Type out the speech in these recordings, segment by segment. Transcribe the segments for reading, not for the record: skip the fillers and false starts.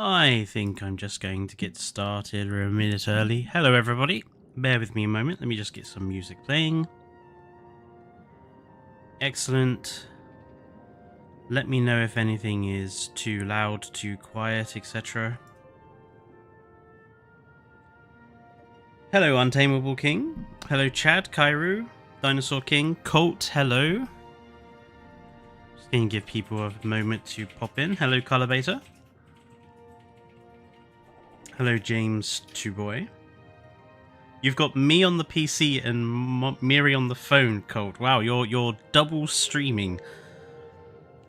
I think I'm just going to get started a minute early. Hello everybody, bear with me a moment, let me just get some music playing. Excellent. Let me know if anything is too loud, too quiet, etc. Hello Untamable King. Hello Chad, Kairu, Dinosaur King, Colt, hello. Just going to give people a moment to pop in. Hello Colovator. Hello James Two Boy. You've got me on the PC and Miri on the phone, Colt. Wow, you're double streaming.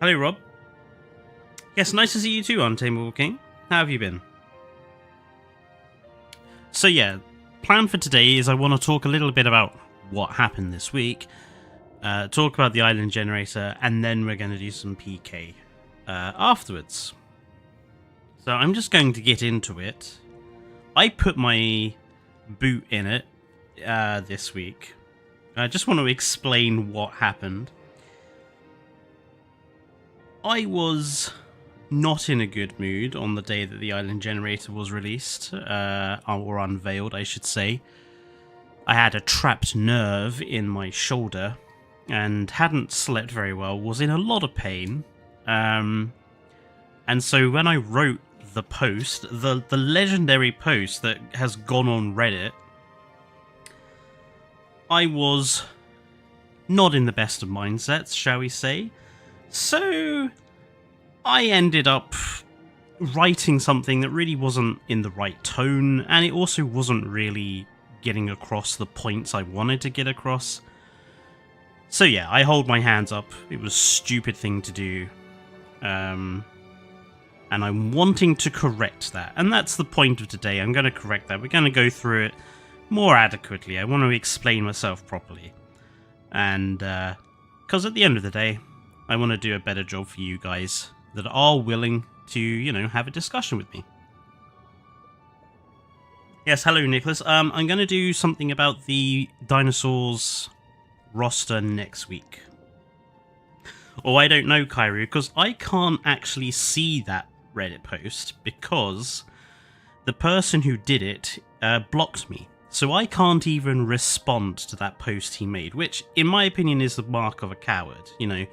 Hello Rob. Yes, nice to see you too, Untamable King. How have you been? So yeah, plan for today is I want to talk a little bit about what happened this week, talk about the island generator, and then we're going to do some PK afterwards. So I'm just going to get into it. I put my boot in it this week. I just want to explain what happened. I was not in a good mood on the day that the island generator was released, or unveiled, I should say. I had a trapped nerve in my shoulder and hadn't slept very well, was in a lot of pain. And so when I wrote the post, the legendary post that has gone on Reddit, I was not in the best of mindsets, shall we say. So I ended up writing something that really wasn't in the right tone, and it also wasn't really getting across the points I wanted to get across. So yeah, I hold my hands up. It was a stupid thing to do. And I'm wanting to correct that. And that's the point of today. I'm going to correct that. We're going to go through it more adequately. I want to explain myself properly. And, because at the end of the day, I want to do a better job for you guys that are willing to, you know, have a discussion with me. Yes, hello Nicholas. I'm going to do something about the dinosaurs roster next week. Oh, I don't know, Kairu, because I can't actually see that Reddit post because the person who did it blocked me. So I can't even respond to that post he made, which, in my opinion, is the mark of a coward. You know,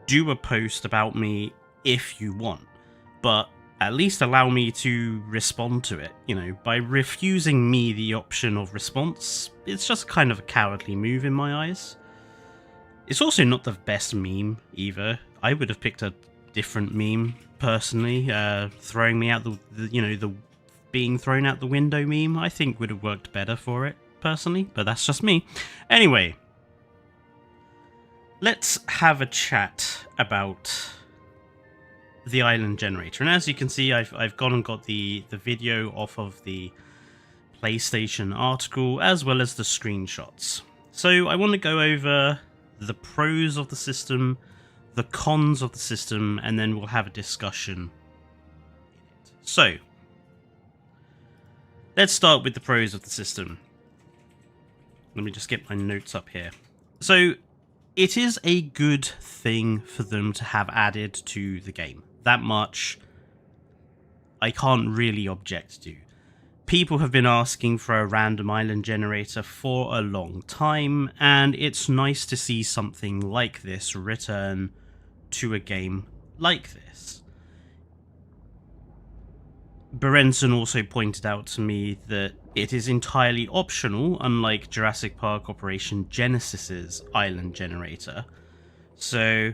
do a post about me if you want, but at least allow me to respond to it. You know, by refusing me the option of response, it's just kind of a cowardly move in my eyes. It's also not the best meme either. I would have picked a different meme personally. Throwing me out the being thrown out the window meme, I think would have worked better for it personally, but that's just me. Anyway, let's have a chat about the island generator. And as you can see, I've gone and got the video off of the PlayStation article as well as the screenshots. So I want to go over the pros of the system, the cons of the system, and then we'll have a discussion. So let's start with the pros of the system. Let me just get my notes up here. So it is a good thing for them to have added to the game. That much I can't really object to. People have been asking for a random island generator for a long time, and it's nice to see something like this return to a game like this. Berenson also pointed out to me that it is entirely optional, unlike Jurassic Park Operation Genesis's island generator. So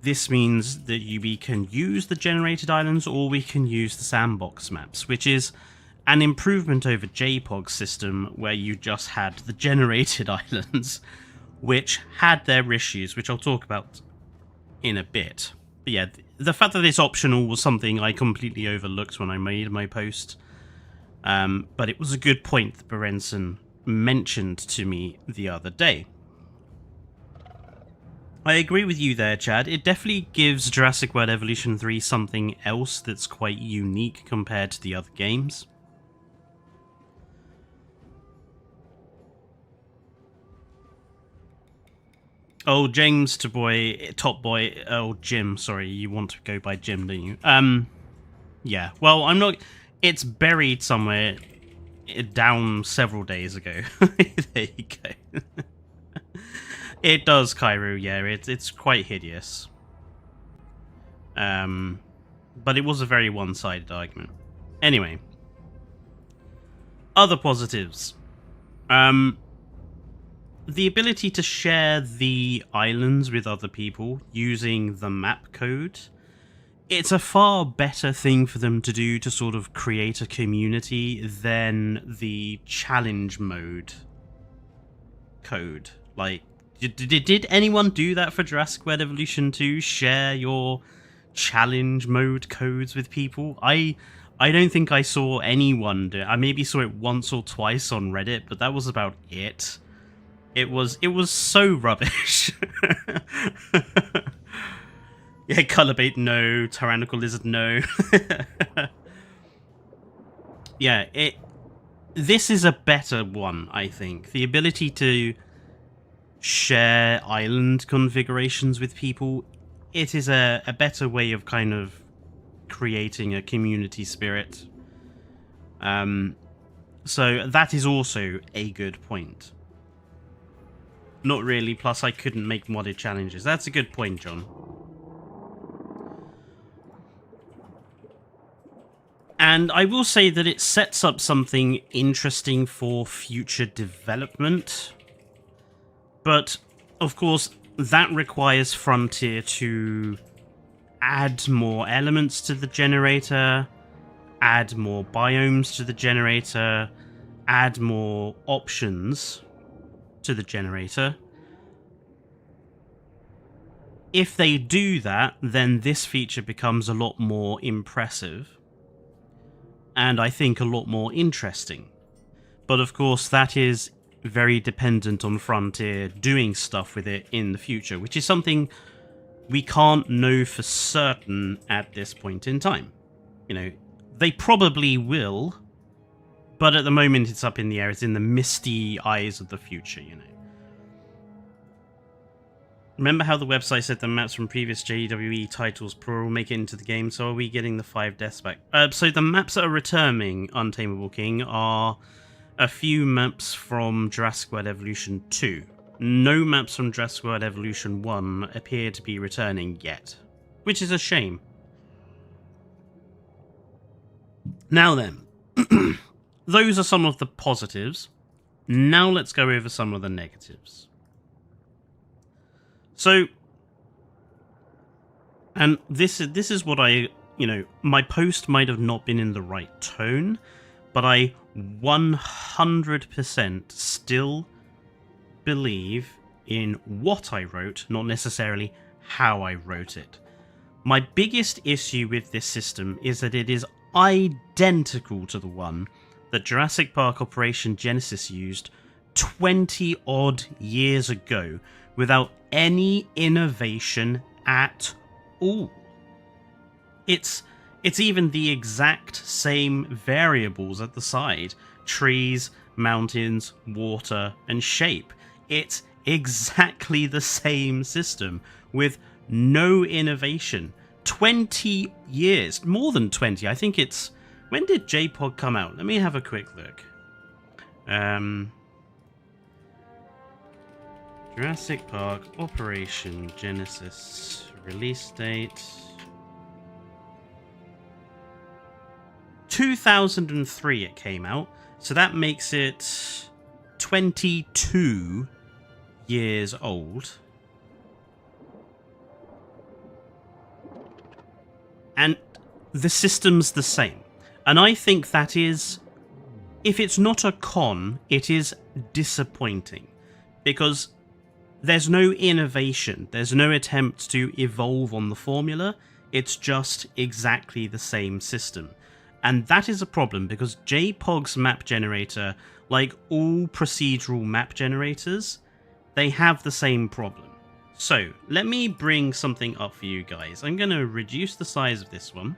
this means that we can use the generated islands or we can use the sandbox maps, which is an improvement over JPOG's system where you just had the generated islands, which had their issues, which I'll talk about in a bit. But yeah, the fact that it's optional was something I completely overlooked when I made my post. But it was a good point that Berenson mentioned to me the other day. I agree with you there, Chad. It definitely gives Jurassic World Evolution 3 something else that's quite unique compared to the other games. Oh, James to boy, top boy. Oh, Jim. Sorry, you want to go by Jim, don't you? Yeah. Well, I'm not. It's buried somewhere down several days ago. There you go. It does, Cairo. Yeah, it's quite hideous. But it was a very one-sided argument. Anyway, other positives. The ability to share the islands with other people using the map code. It's a far better thing for them to do to sort of create a community than the challenge mode code. Like, did anyone do that for Jurassic World Evolution 2? Share your challenge mode codes with people? I don't think I saw anyone do it. I maybe saw it once or twice on Reddit, but that was about it. It was so rubbish. Yeah, color bait, no. Tyrannical lizard, no. Yeah, this is a better one, I think. The ability to share island configurations with people, it is a better way of kind of creating a community spirit. So that is also a good point. Not really, plus I couldn't make modded challenges. That's a good point, John. And I will say that it sets up something interesting for future development. But, of course, that requires Frontier to add more elements to the generator, add more biomes to the generator, add more options to the generator. If they do that, then this feature becomes a lot more impressive. And I think a lot more interesting. But of course, that is very dependent on Frontier doing stuff with it in the future, which is something we can't know for certain at this point in time. You know, they probably will, but at the moment it's up in the air. It's in the misty eyes of the future, you know. Remember how the website said the maps from previous JWE titles plural make it into the game, so are we getting the 5 deaths back? So the maps that are returning, Untamable King, are a few maps from Jurassic World Evolution 2. No maps from Jurassic World Evolution 1 appear to be returning yet, which is a shame. Now then, those are some of the positives. Now let's go over some of the negatives. So, and this is what I, you know, my post might have not been in the right tone, but I 100% still believe in what I wrote, not necessarily how I wrote it. My biggest issue with this system is that it is identical to the one that Jurassic Park Operation Genesis used 20 odd years ago without any innovation at all. It's even the exact same variables at the side: trees, mountains, water, and shape. It's exactly the same system with no innovation. 20 years, more than 20. I think it's... When did JPOG come out? Let me have a quick look. Jurassic Park Operation Genesis release date 2003 it came out, so that makes it 22 years old. And the system's the same. And I think that is, if it's not a con, it is disappointing. Because there's no innovation, there's no attempt to evolve on the formula, it's just exactly the same system. And that is a problem, because JPOG's map generator, like all procedural map generators, they have the same problem. So, let me bring something up for you guys. I'm going to reduce the size of this one.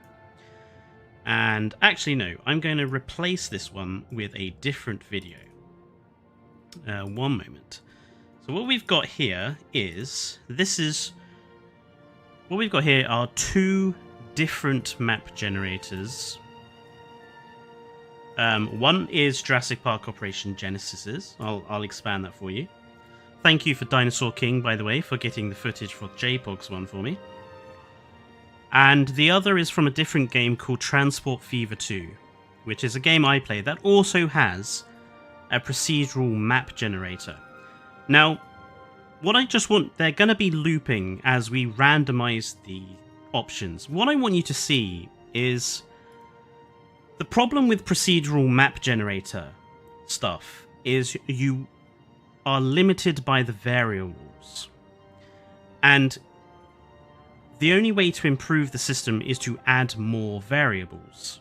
And actually, no, I'm going to replace this one with a different video. One moment. So what we've got here is, what we've got here are two different map generators. One is Jurassic Park Operation Genesis's. I'll expand that for you. Thank you for Dinosaur King, by the way, for getting the footage for JPOG's one for me. And the other is from a different game called Transport Fever 2, which is a game I play that also has a procedural map generator. Now, what I just want, they're going to be looping as we randomize the options. What I want you to see is the problem with procedural map generator stuff is you are limited by the variables. And the only way to improve the system is to add more variables.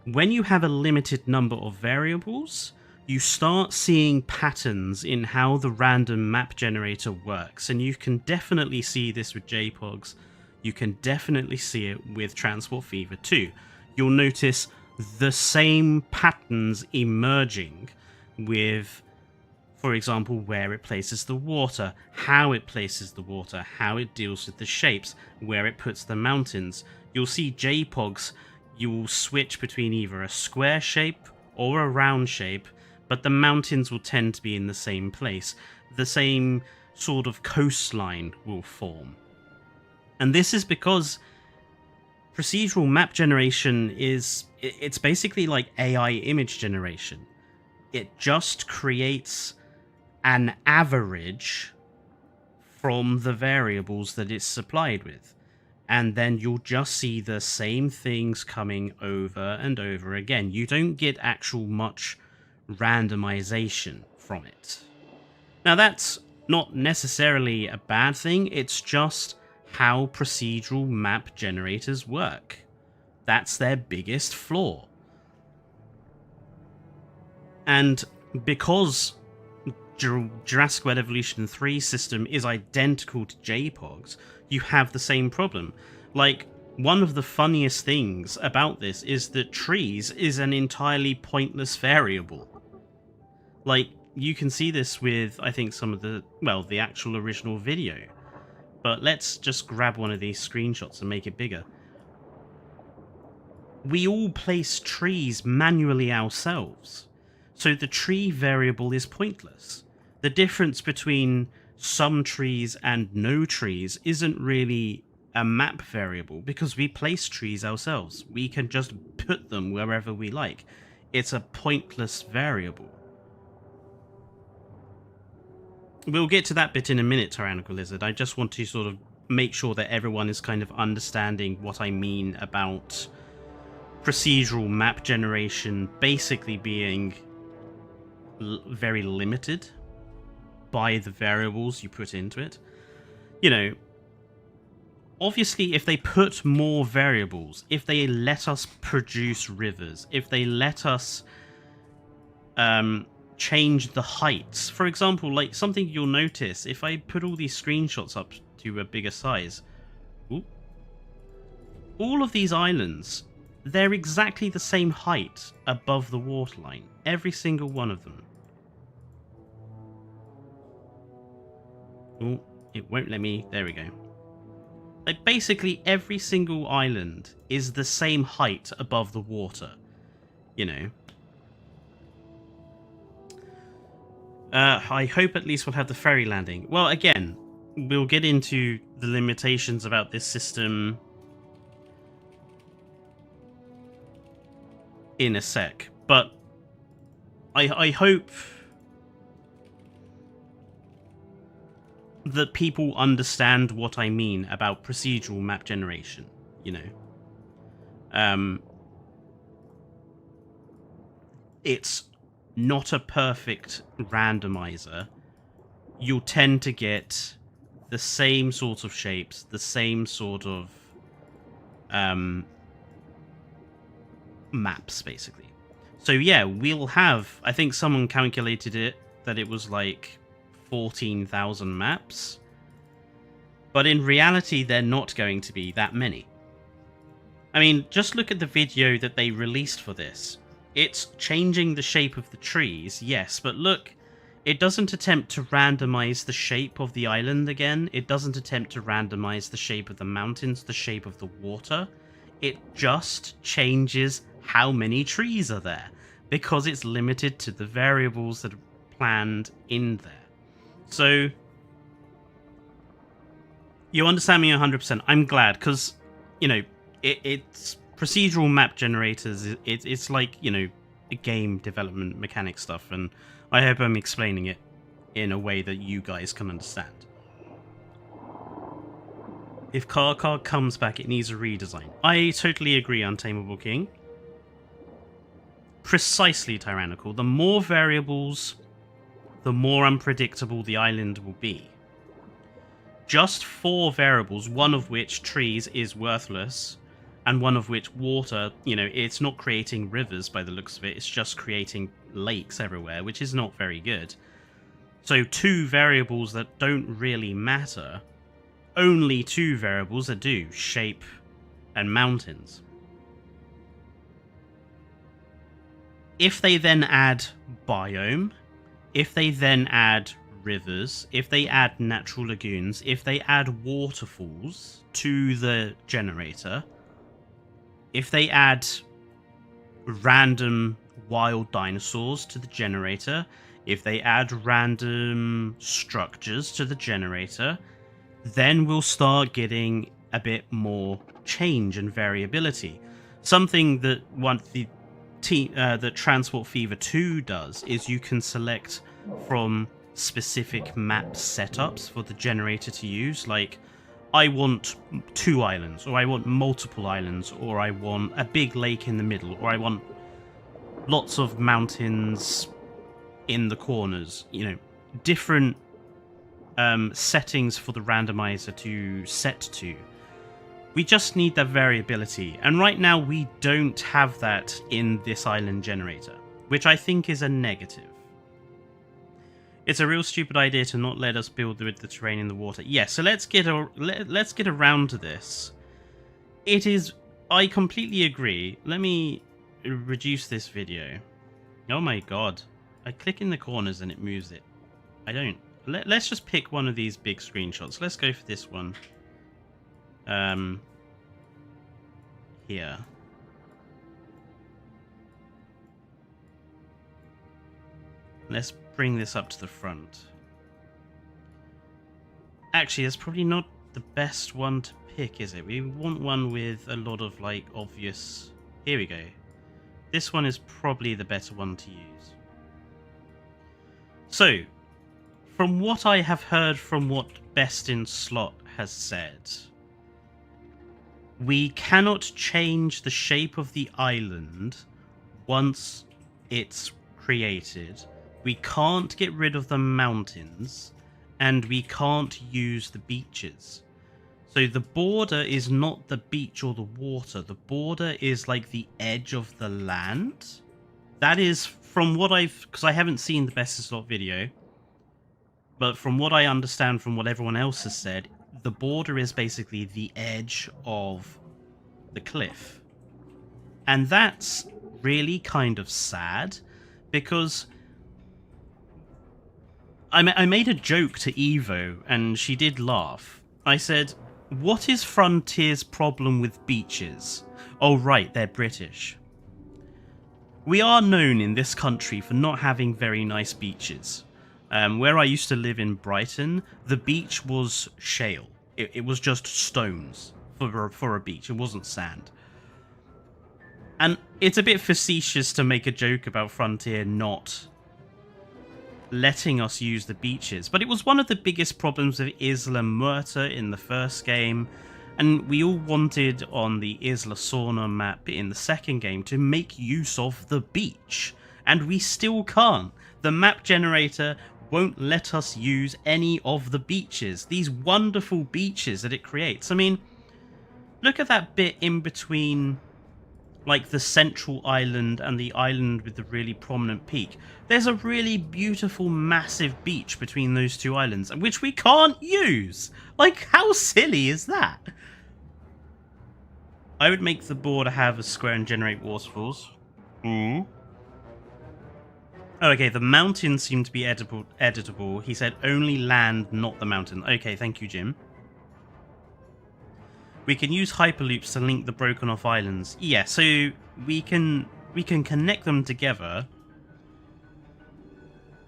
When you have a limited number of variables, you start seeing patterns in how the random map generator works. And you can definitely see this with JPOGs. You can definitely see it with Transport Fever 2. You'll notice the same patterns emerging with, for example, where it places the water, how it places the water, how it deals with the shapes, where it puts the mountains. You'll see JPOGs, you will switch between either a square shape or a round shape, but the mountains will tend to be in the same place. The same sort of coastline will form. And this is because procedural map generation it's basically like AI image generation. It just creates an average from the variables that it's supplied with. And then you'll just see the same things coming over and over again. You don't get actual much randomization from it. Now that's not necessarily a bad thing, it's just how procedural map generators work. That's their biggest flaw. And because Jurassic World Evolution 3 system is identical to JPOG's, you have the same problem. Like, one of the funniest things about this is that trees is an entirely pointless variable. Like, you can see this with, I think, some of the, well, the actual original video. But let's just grab one of these screenshots and make it bigger. We all place trees manually ourselves, so the tree variable is pointless. The difference between some trees and no trees isn't really a map variable because we place trees ourselves. We can just put them wherever we like. It's a pointless variable. We'll get to that bit in a minute, Tyrannical Lizard. I just want to sort of make sure that everyone is kind of understanding what I mean about procedural map generation basically being very limited by the variables you put into it. You know, obviously if they put more variables, if they let us produce rivers, if they let us change the heights, for example, like something you'll notice if I put all these screenshots up to a bigger size, all of these islands, they're exactly the same height above the waterline, every single one of them. Oh, it won't let me. There we go. Like, basically every single island is the same height above the water, you know. I hope at least we'll have the ferry landing. Well, again, we'll get into the limitations about this system in a sec, but I hope that people understand what I mean about procedural map generation, you know. It's not a perfect randomizer. You'll tend to get the same sort of shapes, the same sort of maps, basically. So yeah, we'll have, I think someone calculated it, that it was like 14,000 maps. But in reality, they're not going to be that many. I mean, just look at the video that they released for this. It's changing the shape of the trees, yes, but look, It doesn't attempt to randomize the shape of the island again. It doesn't attempt to randomize the shape of the mountains, the shape of the water. It just changes how many trees are there, because it's limited to the variables that are planned in there. So you understand me 100%. I'm glad, because, you know, it's procedural map generators. It's like, you know, game development mechanic stuff, and I hope I'm explaining it in a way that you guys can understand. If Car comes back, it needs a redesign. I totally agree, Untamable King. Precisely, Tyrannical. The more variables, the more unpredictable the island will be. Just 4 variables, one of which, trees, is worthless, and one of which, water, you know, it's not creating rivers by the looks of it, it's just creating lakes everywhere, which is not very good. So 2 variables that don't really matter, only 2 variables that do, shape and mountains. If they then add biome, if they then add rivers, if they add natural lagoons, if they add waterfalls to the generator, if they add random wild dinosaurs to the generator, if they add random structures to the generator, then we'll start getting a bit more change and variability. Something that that Transport Fever 2 does is you can select from specific map setups for the generator to use, like I want 2 islands, or I want multiple islands, or I want a big lake in the middle, or I want lots of mountains in the corners, you know, different settings for the randomizer to set to. We just need that variability, and right now we don't have that in this island generator, which I think is a negative. It's a real stupid idea to not let us build with the terrain in the water. Yeah, so let's get around to this. It is... I completely agree. Let me reduce this video. Oh my god. I click in the corners and it moves it. I don't... Let's just pick one of these big screenshots. Let's go for this one. Here. Let's bring this up to the front. Actually, that's probably not the best one to pick, is it? We want one with a lot of, like, obvious... Here we go. This one is probably the better one to use. So, from what I have heard from what Best in Slot has said, we cannot change the shape of the island once it's created. We can't get rid of the mountains, and we can't use the beaches. So the border is not the beach or the water. The border is like the edge of the land. That is from what because I haven't seen the Best in Slot video, but from what I understand from what everyone else has said, the border is basically the edge of the cliff. And that's really kind of sad, because I made a joke to Evo, and she did laugh. I said, what is Frontier's problem with beaches? Oh right, they're British. We are known in this country for not having very nice beaches. Where I used to live in Brighton, the beach was shale. It was just stones for a beach. It wasn't sand. And it's a bit facetious to make a joke about Frontier not letting us use the beaches, but it was one of the biggest problems of Isla Muerta in the first game, and we all wanted on the Isla Sorna map in the second game to make use of the beach, and we still can't. The map generator won't let us use any of the beaches, these wonderful beaches that it creates. I mean, look at that bit in between, like, the central island and the island with the really prominent peak. There's a really beautiful, massive beach between those 2 islands, which we can't use! Like, how silly is that? I would make the border have a square and generate waterfalls. Oh, okay, the mountains seem to be editable. He said only land, not the mountain. Okay, thank you, Jim. We can use hyperloops to link the broken off islands. Yeah, so we can connect them together.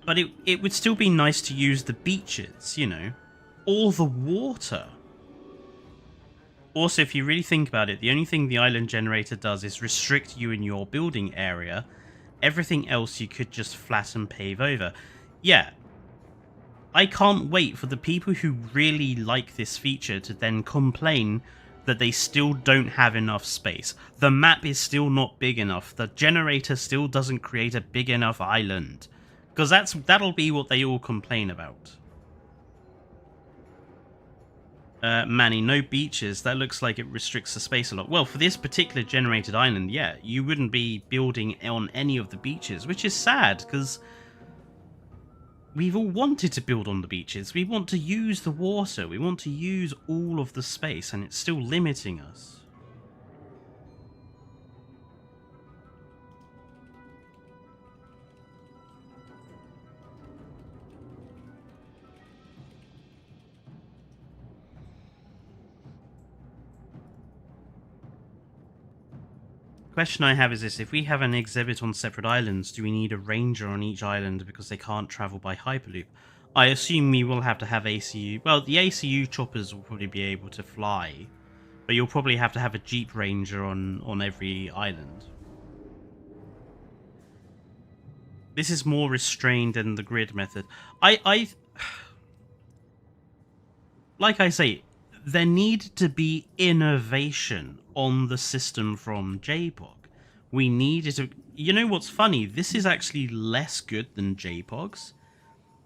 But it would still be nice to use the beaches, you know, or the water. Also, if you really think about it, the only thing the island generator does is restrict you in your building area. Everything else you could just flatten pave over. Yeah. I can't wait for the people who really like this feature to then complain that they still don't have enough space. The map is still not big enough. The generator still doesn't create a big enough island. Because that'll be what they all complain about. Manny, no beaches. That looks like it restricts the space a lot. Well, for this particular generated island, yeah, you wouldn't be building on any of the beaches, which is sad, because we've all wanted to build on the beaches. We want to use the water. We want to use all of the space, and it's still limiting us. Question I have is this: if we have an exhibit on separate islands, do we need a ranger on each island because they can't travel by hyperloop? I assume we will have to have ACU. Well, the ACU choppers will probably be able to fly, but you'll probably have to have a jeep ranger on every island. This is more restrained than the grid method. Like I say, there need to be innovation on the system from JPOG. We need it to... You know what's funny? This is actually less good than JPOG's.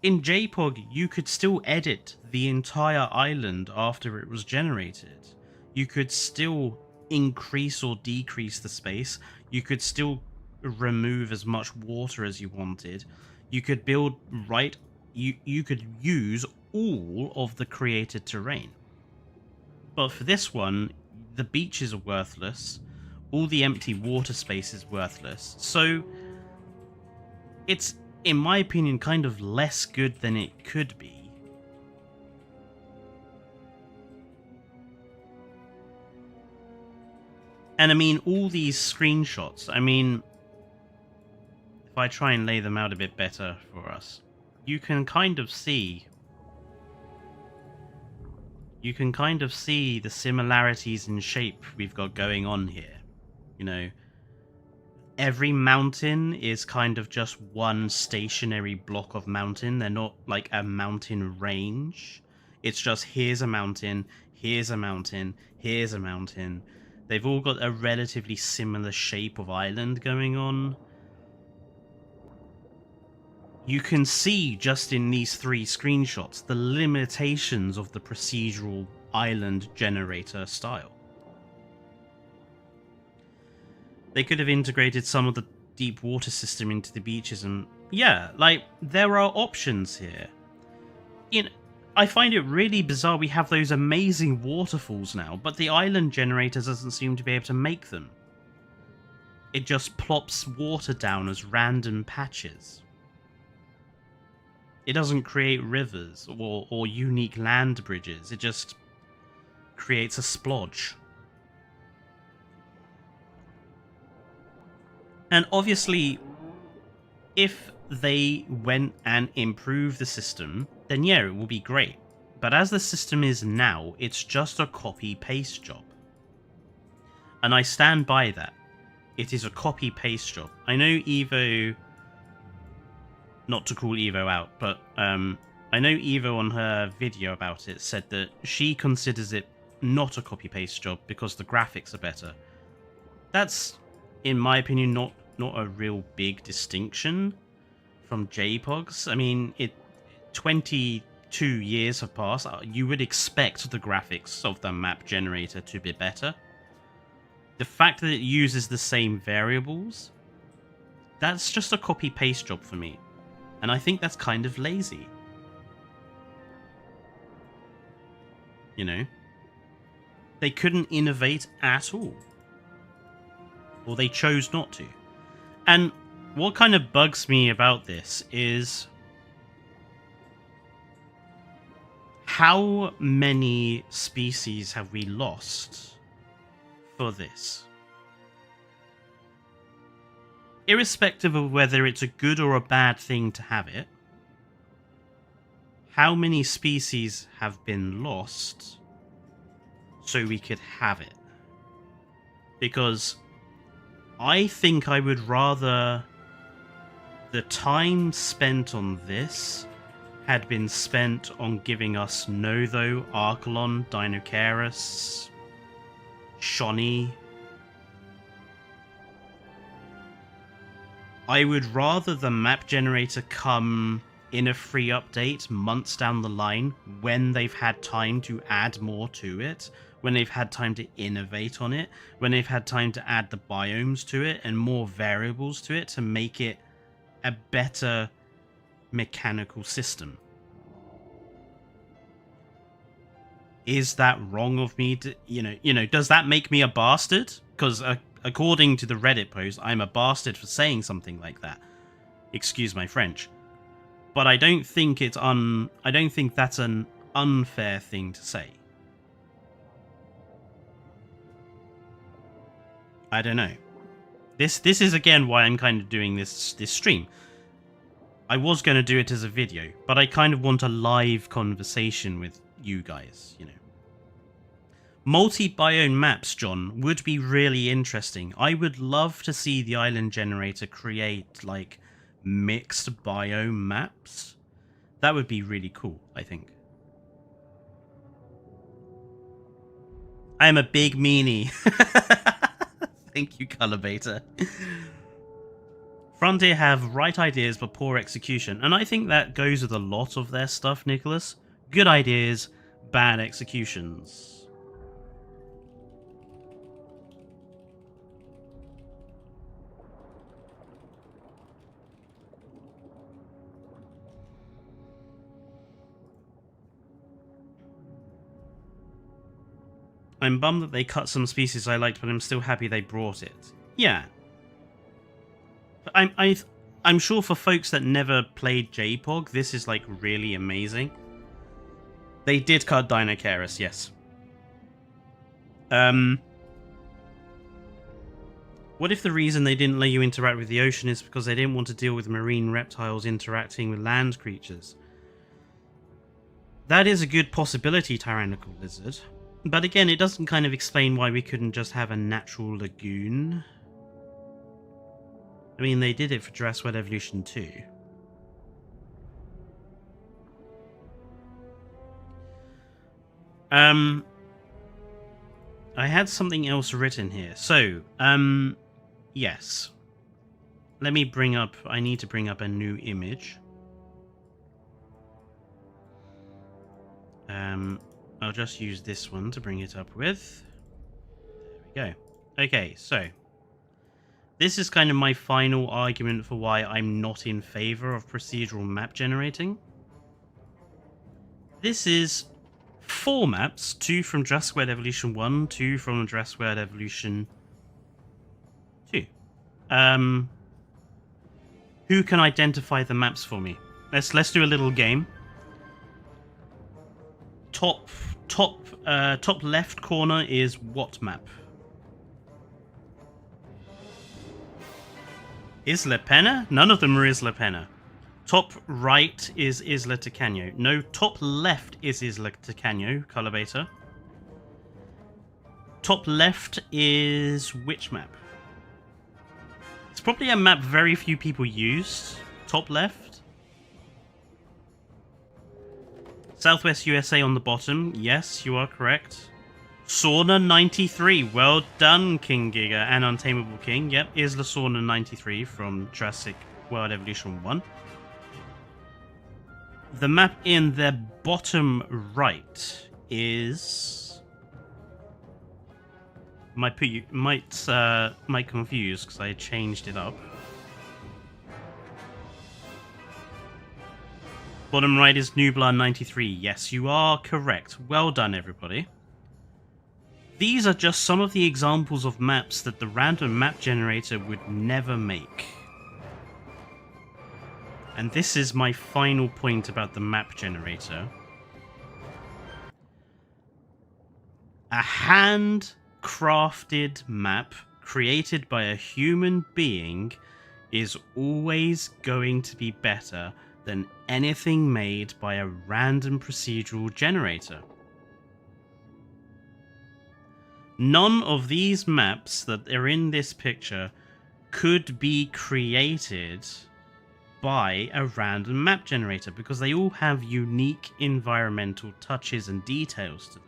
In JPOG, you could still edit the entire island after it was generated. You could still increase or decrease the space. You could still remove as much water as you wanted. You could build right... You could use all of the created terrain. But for this one, the beaches are worthless. All the empty water space is worthless. So it's, in my opinion, kind of less good than it could be. And I mean, all these screenshots, I mean, if I try and lay them out a bit better for us, you can kind of see... You can kind of see the similarities in shape we've got going on here. You know, every mountain is kind of just one stationary block of mountain. They're not like a mountain range. It's just here's a mountain, here's a mountain, here's a mountain. They've all got a relatively similar shape of island going on. You can see just in these 3 screenshots the limitations of the procedural island generator style. They could have integrated some of the deep water system into the beaches, and yeah, like, there are options here. You know, I find it really bizarre we have those amazing waterfalls now, but the island generator doesn't seem to be able to make them. It just plops water down as random patches. It doesn't create rivers or unique land bridges. It just creates a splodge. And obviously, if they went and improved the system, then yeah, it will be great. But as the system is now, it's just a copy-paste job. And I stand by that. It is a copy-paste job. I know Evo... Not to call Evo out, but I know Evo on her video about it said that she considers it not a copy-paste job because the graphics are better. That's, in my opinion, not a real big distinction from JPOGs. I mean, 22 years have passed. You would expect the graphics of the map generator to be better. The fact that it uses the same variables, that's just a copy-paste job for me. And I think that's kind of lazy. You know? They couldn't innovate at all. Or they chose not to. And what kind of bugs me about this is how many species have we lost for this? Irrespective of whether it's a good or a bad thing to have it, how many species have been lost so we could have it? Because I think I would rather the time spent on this had been spent on giving us Notho, Archelon, Dinocaris, Shoni. I would rather the map generator come in a free update months down the line when they've had time to add more to it, when they've had time to innovate on it, when they've had time to add the biomes to it and more variables to it to make it a better mechanical system. Is that wrong of me to, does that make me a bastard? Because according to the Reddit post, I'm a bastard for saying something like that. Excuse my French. But I don't think it's I don't think that's an unfair thing to say. I don't know. This is again why I'm kind of doing this stream. I was going to do it as a video, but I kind of want a live conversation with you guys, Multi-biome maps, John, would be really interesting. I would love to see the island generator create, like, mixed biome maps. That would be really cool, I think. I am a big meanie. Thank you, Color Beta. Frontier have right ideas but poor execution, and I think that goes with a lot of their stuff, Nicholas. Good ideas, bad executions. I'm bummed that they cut some species I liked, but I'm still happy they brought it. Yeah. I'm sure for folks that never played JPOG, this is, like, really amazing. They did cut Dinocaris, yes. What if the reason they didn't let you interact with the ocean is because they didn't want to deal with marine reptiles interacting with land creatures? That is a good possibility, Tyrannical Lizard. But again, it doesn't kind of explain why we couldn't just have a natural lagoon. I mean, they did it for Jurassic World Evolution 2. I had something else written here. So, yes. I need to bring up a new image. I'll just use this one to bring it up with. There we go. Okay, so this is kind of my final argument for why I'm not in favor of procedural map generating. This is 4 maps, 2 from Jurassic World Evolution 1, 2 from Jurassic World Evolution 2. Who can identify the maps for me? Let's do a little game. Top left corner is what map? Isla Pena? None of them are Isla Pena. Top right is Isla Tacaño. No, top left is Isla Tacaño, Color Beta. Top left is which map? It's probably a map very few people used. Top left. Southwest USA on the bottom. Yes, you are correct. Sauna 93. Well done, King Giga and Untamable King. Yep, Isla Sauna 93 from Jurassic World Evolution 1. The map in the bottom right is... might confuse because I changed it up. Bottom right is Nublar 93. Yes, you are correct. Well done, everybody. These are just some of the examples of maps that the random map generator would never make. And this is my final point about the map generator. A hand-crafted map created by a human being is always going to be better than anything made by a random procedural generator. None of these maps that are in this picture could be created by a random map generator because they all have unique environmental touches and details to them.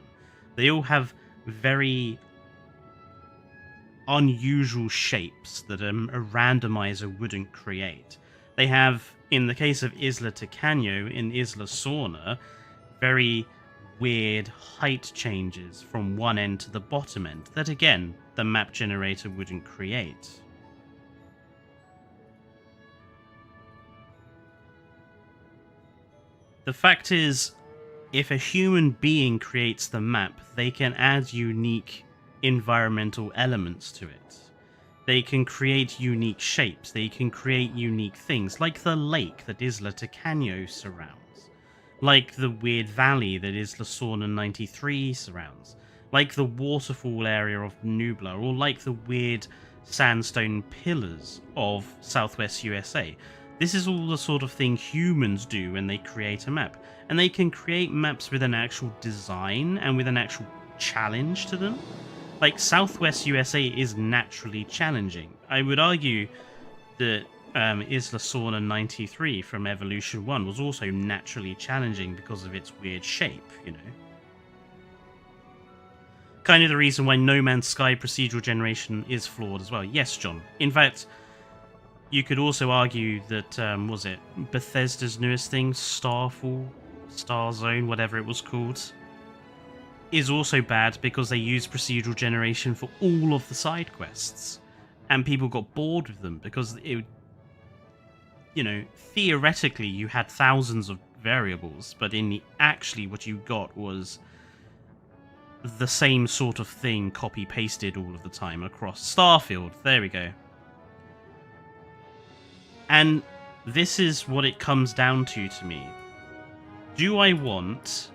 They all have very unusual shapes that a randomizer wouldn't create. They have, in the case of Isla Tacaño in Isla Sorna, very weird height changes from one end to the bottom end that, again, the map generator wouldn't create. The fact is, if a human being creates the map, they can add unique environmental elements to it. They can create unique shapes, they can create unique things, like the lake that Isla Tacaño surrounds, like the weird valley that Isla Sorna 93 surrounds, like the waterfall area of Nubla, or like the weird sandstone pillars of Southwest USA. This is all the sort of thing humans do when they create a map, and they can create maps with an actual design and with an actual challenge to them. Like, Southwest USA is naturally challenging. I would argue that Isla Sorna 93 from Evolution 1 was also naturally challenging because of its weird shape, you know. Kind of the reason why No Man's Sky procedural generation is flawed as well. Yes, John. In fact, you could also argue that, was it Bethesda's newest thing, Starfall, Starzone, whatever it was called, is also bad because they used procedural generation for all of the side quests, and people got bored with them because it, you know, theoretically you had thousands of variables, but in the actually what you got was the same sort of thing copy pasted all of the time across Starfield. There we go. And this is what it comes down to me. Do I want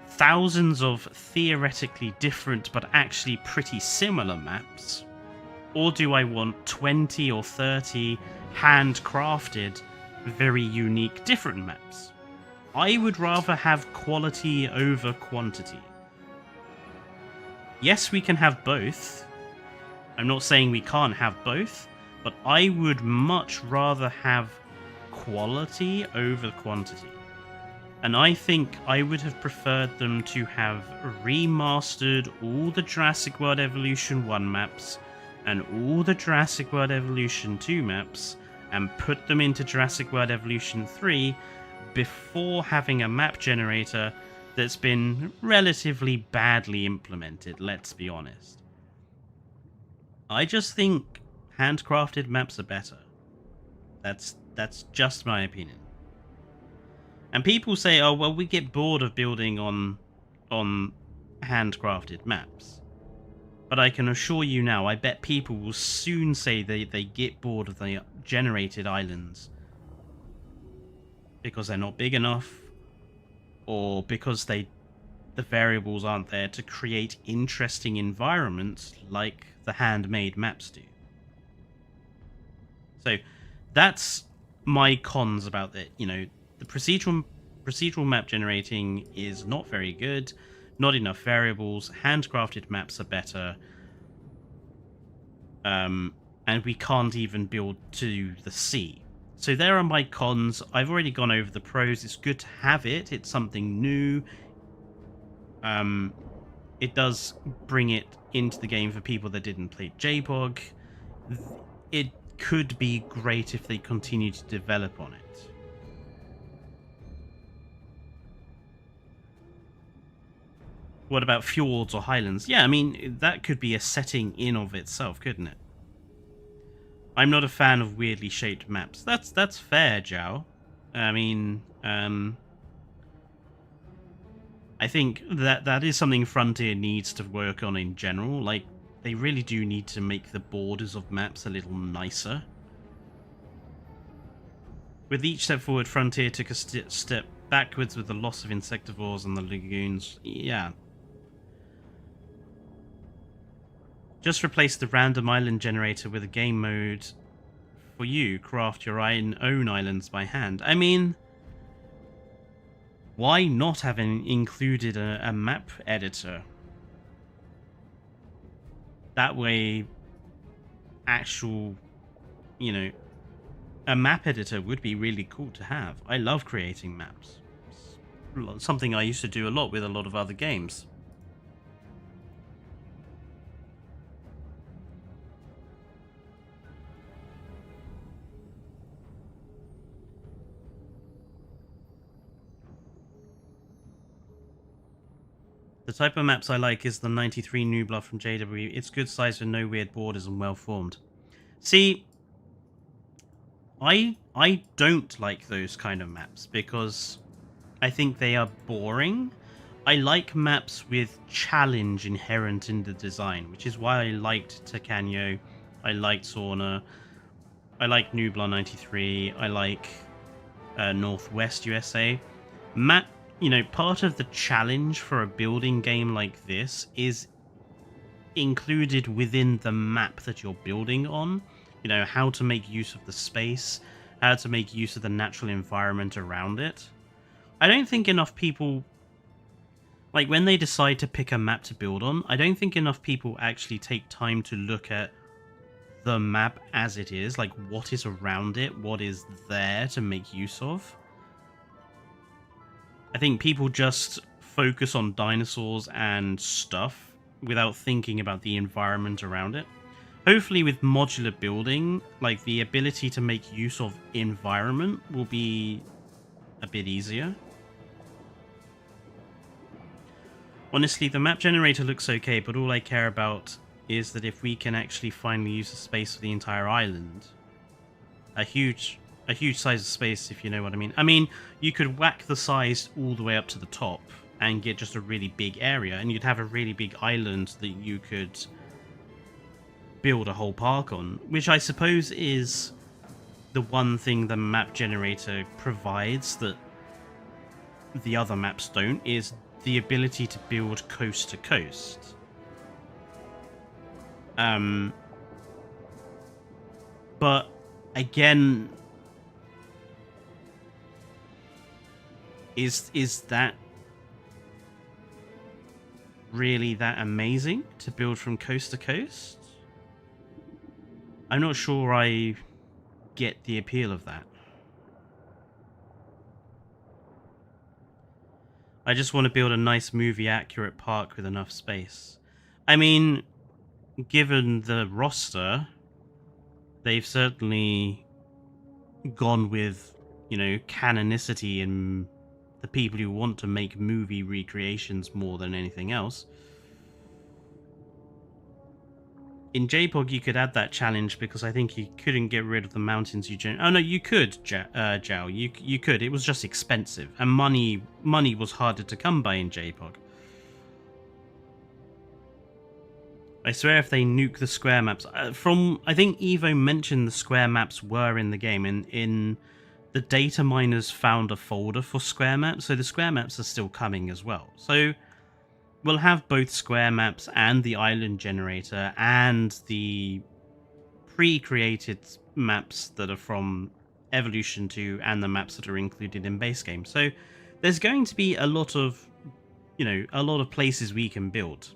thousands of theoretically different but actually pretty similar maps? Or do I want 20 or 30 handcrafted, very unique different maps? I would rather have quality over quantity. Yes, we can have both. I'm not saying we can't have both, but I would much rather have quality over quantity. And I think I would have preferred them to have remastered all the Jurassic World Evolution 1 maps and all the Jurassic World Evolution 2 maps and put them into Jurassic World Evolution 3 before having a map generator that's been relatively badly implemented, let's be honest. I just think handcrafted maps are better. That's just my opinion. And people say, oh, well, we get bored of building on handcrafted maps. But I can assure you now, I bet people will soon say they get bored of the generated islands because they're not big enough, or because the variables aren't there to create interesting environments like the handmade maps do. So that's my cons about it. You know, the procedural map generating is not very good, not enough variables, handcrafted maps are better, and we can't even build to the sea. So there are my cons. I've already gone over the pros. It's good to have it. It's something new. It does bring it into the game for people that didn't play JPOG. It could be great if they continue to develop on it. What about fjords or highlands? Yeah, I mean, that could be a setting in of itself, couldn't it? I'm not a fan of weirdly shaped maps. That's fair, Zhao. I mean, I think that is something Frontier needs to work on in general. Like, they really do need to make the borders of maps a little nicer. With each step forward, Frontier took a step backwards with the loss of insectivores and the lagoons. Yeah. Just replace the random island generator with a game mode for you. Craft your own islands by hand. I mean, why not have included a map editor? That way, actual, you know, a map editor would be really cool to have. I love creating maps. It's something I used to do a lot with a lot of other games. The type of maps I like is the 93 Nublar from JW. It's good size with no weird borders and well formed. See, I don't like those kind of maps because I think they are boring. I like maps with challenge inherent in the design, which is why I liked Tacanyo, I liked Sauna, I like Nublar 93, I like Northwest USA. Part of the challenge for a building game like this is included within the map that you're building on. You know, how to make use of the space, how to make use of the natural environment around it. I don't think enough people, like when they decide to pick a map to build on, I don't think enough people actually take time to look at the map as it is, like what is around it, what is there to make use of. I think people just focus on dinosaurs and stuff without thinking about the environment around it. Hopefully with modular building, like the ability to make use of environment will be a bit easier. Honestly, the map generator looks okay, but all I care about is that if we can actually finally use the space for the entire island. A huge size of space, if you know what I mean. I mean, you could whack the size all the way up to the top and get just a really big area, and you'd have a really big island that you could build a whole park on, which I suppose is the one thing the map generator provides that the other maps don't, is the ability to build coast to coast. But again, is that really that amazing to build from coast to coast? I'm not sure I get the appeal of that. I just want to build a nice movie accurate park with enough space. I mean, given the roster, they've certainly gone with, you know, canonicity and the people who want to make movie recreations more than anything else. In JPOG, you could add that challenge because I think you couldn't get rid of the mountains you Oh no, you could, Zhao. You could. It was just expensive, and money was harder to come by in JPOG. I swear, if they nuke the square maps, I think Evo mentioned the square maps were in the game, and in the data miners found a folder for square maps, so the square maps are still coming as well. So we'll have both square maps and the island generator and the pre-created maps that are from Evolution 2 and the maps that are included in base game. So there's going to be a lot of, you know, a lot of places we can build.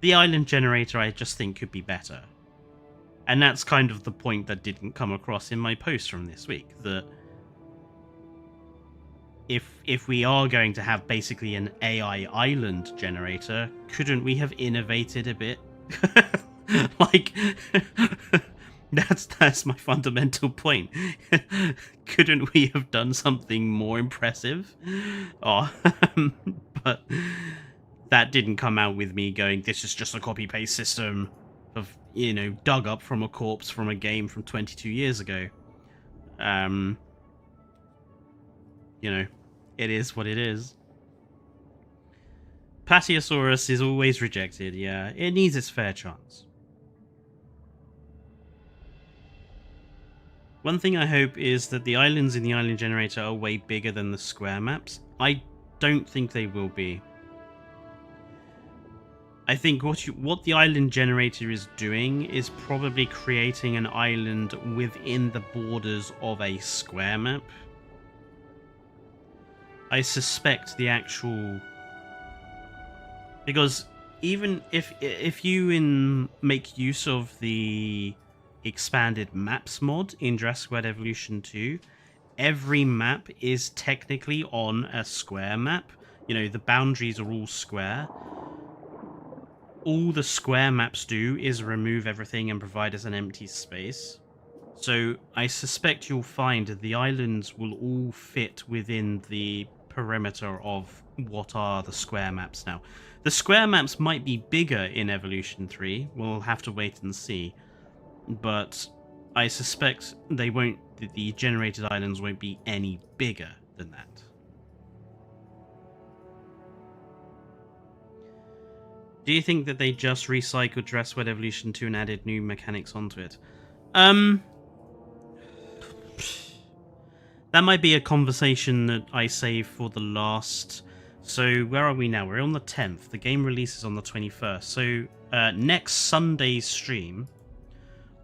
The island generator I just think could be better. And that's kind of the point that didn't come across in my post from this week, that if we are going to have basically an AI island generator, couldn't we have innovated a bit? Like, that's my fundamental point. Couldn't we have done something more impressive? Oh, but that didn't come out with me going, this is just a copy-paste system of, you know, dug up from a corpse from a game from 22 years ago. You know, it is what it is. Patiosaurus is always rejected, yeah. It needs its fair chance. One thing I hope is that the islands in the island generator are way bigger than the square maps. I don't think they will be. I think what the island generator is doing is probably creating an island within the borders of a square map. I suspect the actual... Because even if you make use of the expanded maps mod in Jurassic World Evolution 2, every map is technically on a square map. You know, the boundaries are all square. All the square maps do is remove everything and provide us an empty space. So I suspect you'll find that the islands will all fit within the perimeter of what are the square maps now. The square maps might be bigger in Evolution 3. We'll have to wait and see. But I suspect they won't. The generated islands won't be any bigger than that. Do you think that they just recycled Jurassic World Evolution 2 and added new mechanics onto it? That might be a conversation that I save for the last... So, where are we now? We're on the 10th. The game releases on the 21st. So, next Sunday's stream,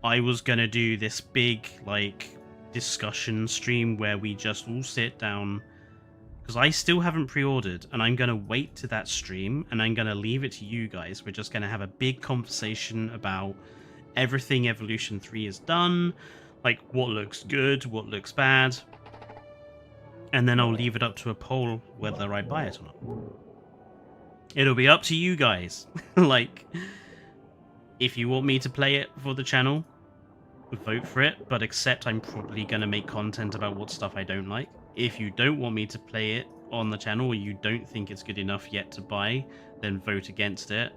I was going to do this big, like, discussion stream where we just all sit down... Because I still haven't pre-ordered, and I'm going to wait to that stream, and I'm going to leave it to you guys. We're just going to have a big conversation about everything Evolution 3 has done, like what looks good, what looks bad, and then I'll leave it up to a poll whether I buy it or not. It'll be up to you guys. Like, if you want me to play it for the channel, vote for it, but accept I'm probably going to make content about what stuff I don't like. If you don't want me to play it on the channel, or you don't think it's good enough yet to buy, then vote against it.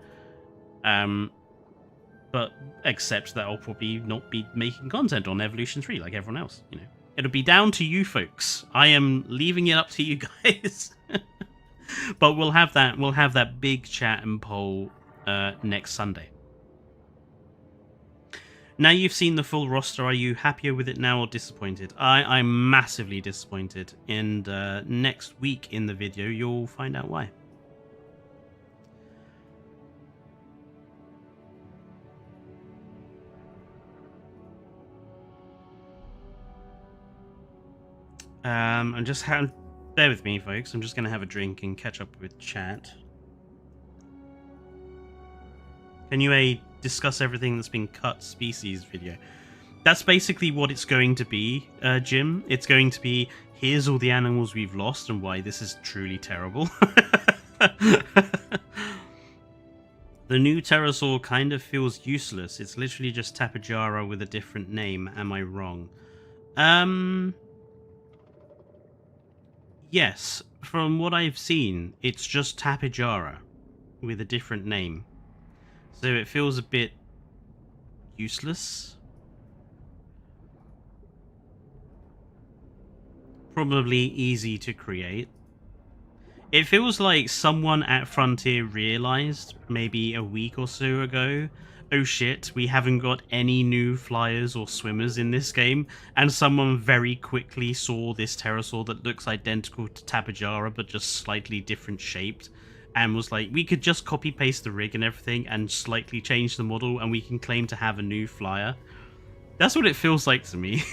But accept that I'll probably not be making content on Evolution 3 like everyone else. You know, it'll be down to you folks. I am leaving it up to you guys. But we'll have that big chat and poll next Sunday. Now you've seen the full roster, are you happier with it now or disappointed? I'm massively disappointed, and next week in the video you'll find out why. Bear with me, folks. I'm just going to have a drink and catch up with chat. Can you discuss everything that's been cut species video? That's basically what it's going to be, Jim. It's going to be, here's all the animals we've lost and why this is truly terrible. The new pterosaur kind of feels useless. It's literally just Tapejara with a different name. Am I wrong? Yes. From what I've seen, it's just Tapejara with a different name. So it feels a bit useless. Probably easy to create. It feels like someone at Frontier realized maybe a week or so ago, oh shit, we haven't got any new flyers or swimmers in this game, and someone very quickly saw this pterosaur that looks identical to Tapejara but just slightly different shaped, and was like, we could just copy paste the rig and everything and slightly change the model and we can claim to have a new flyer. That's what it feels like to me.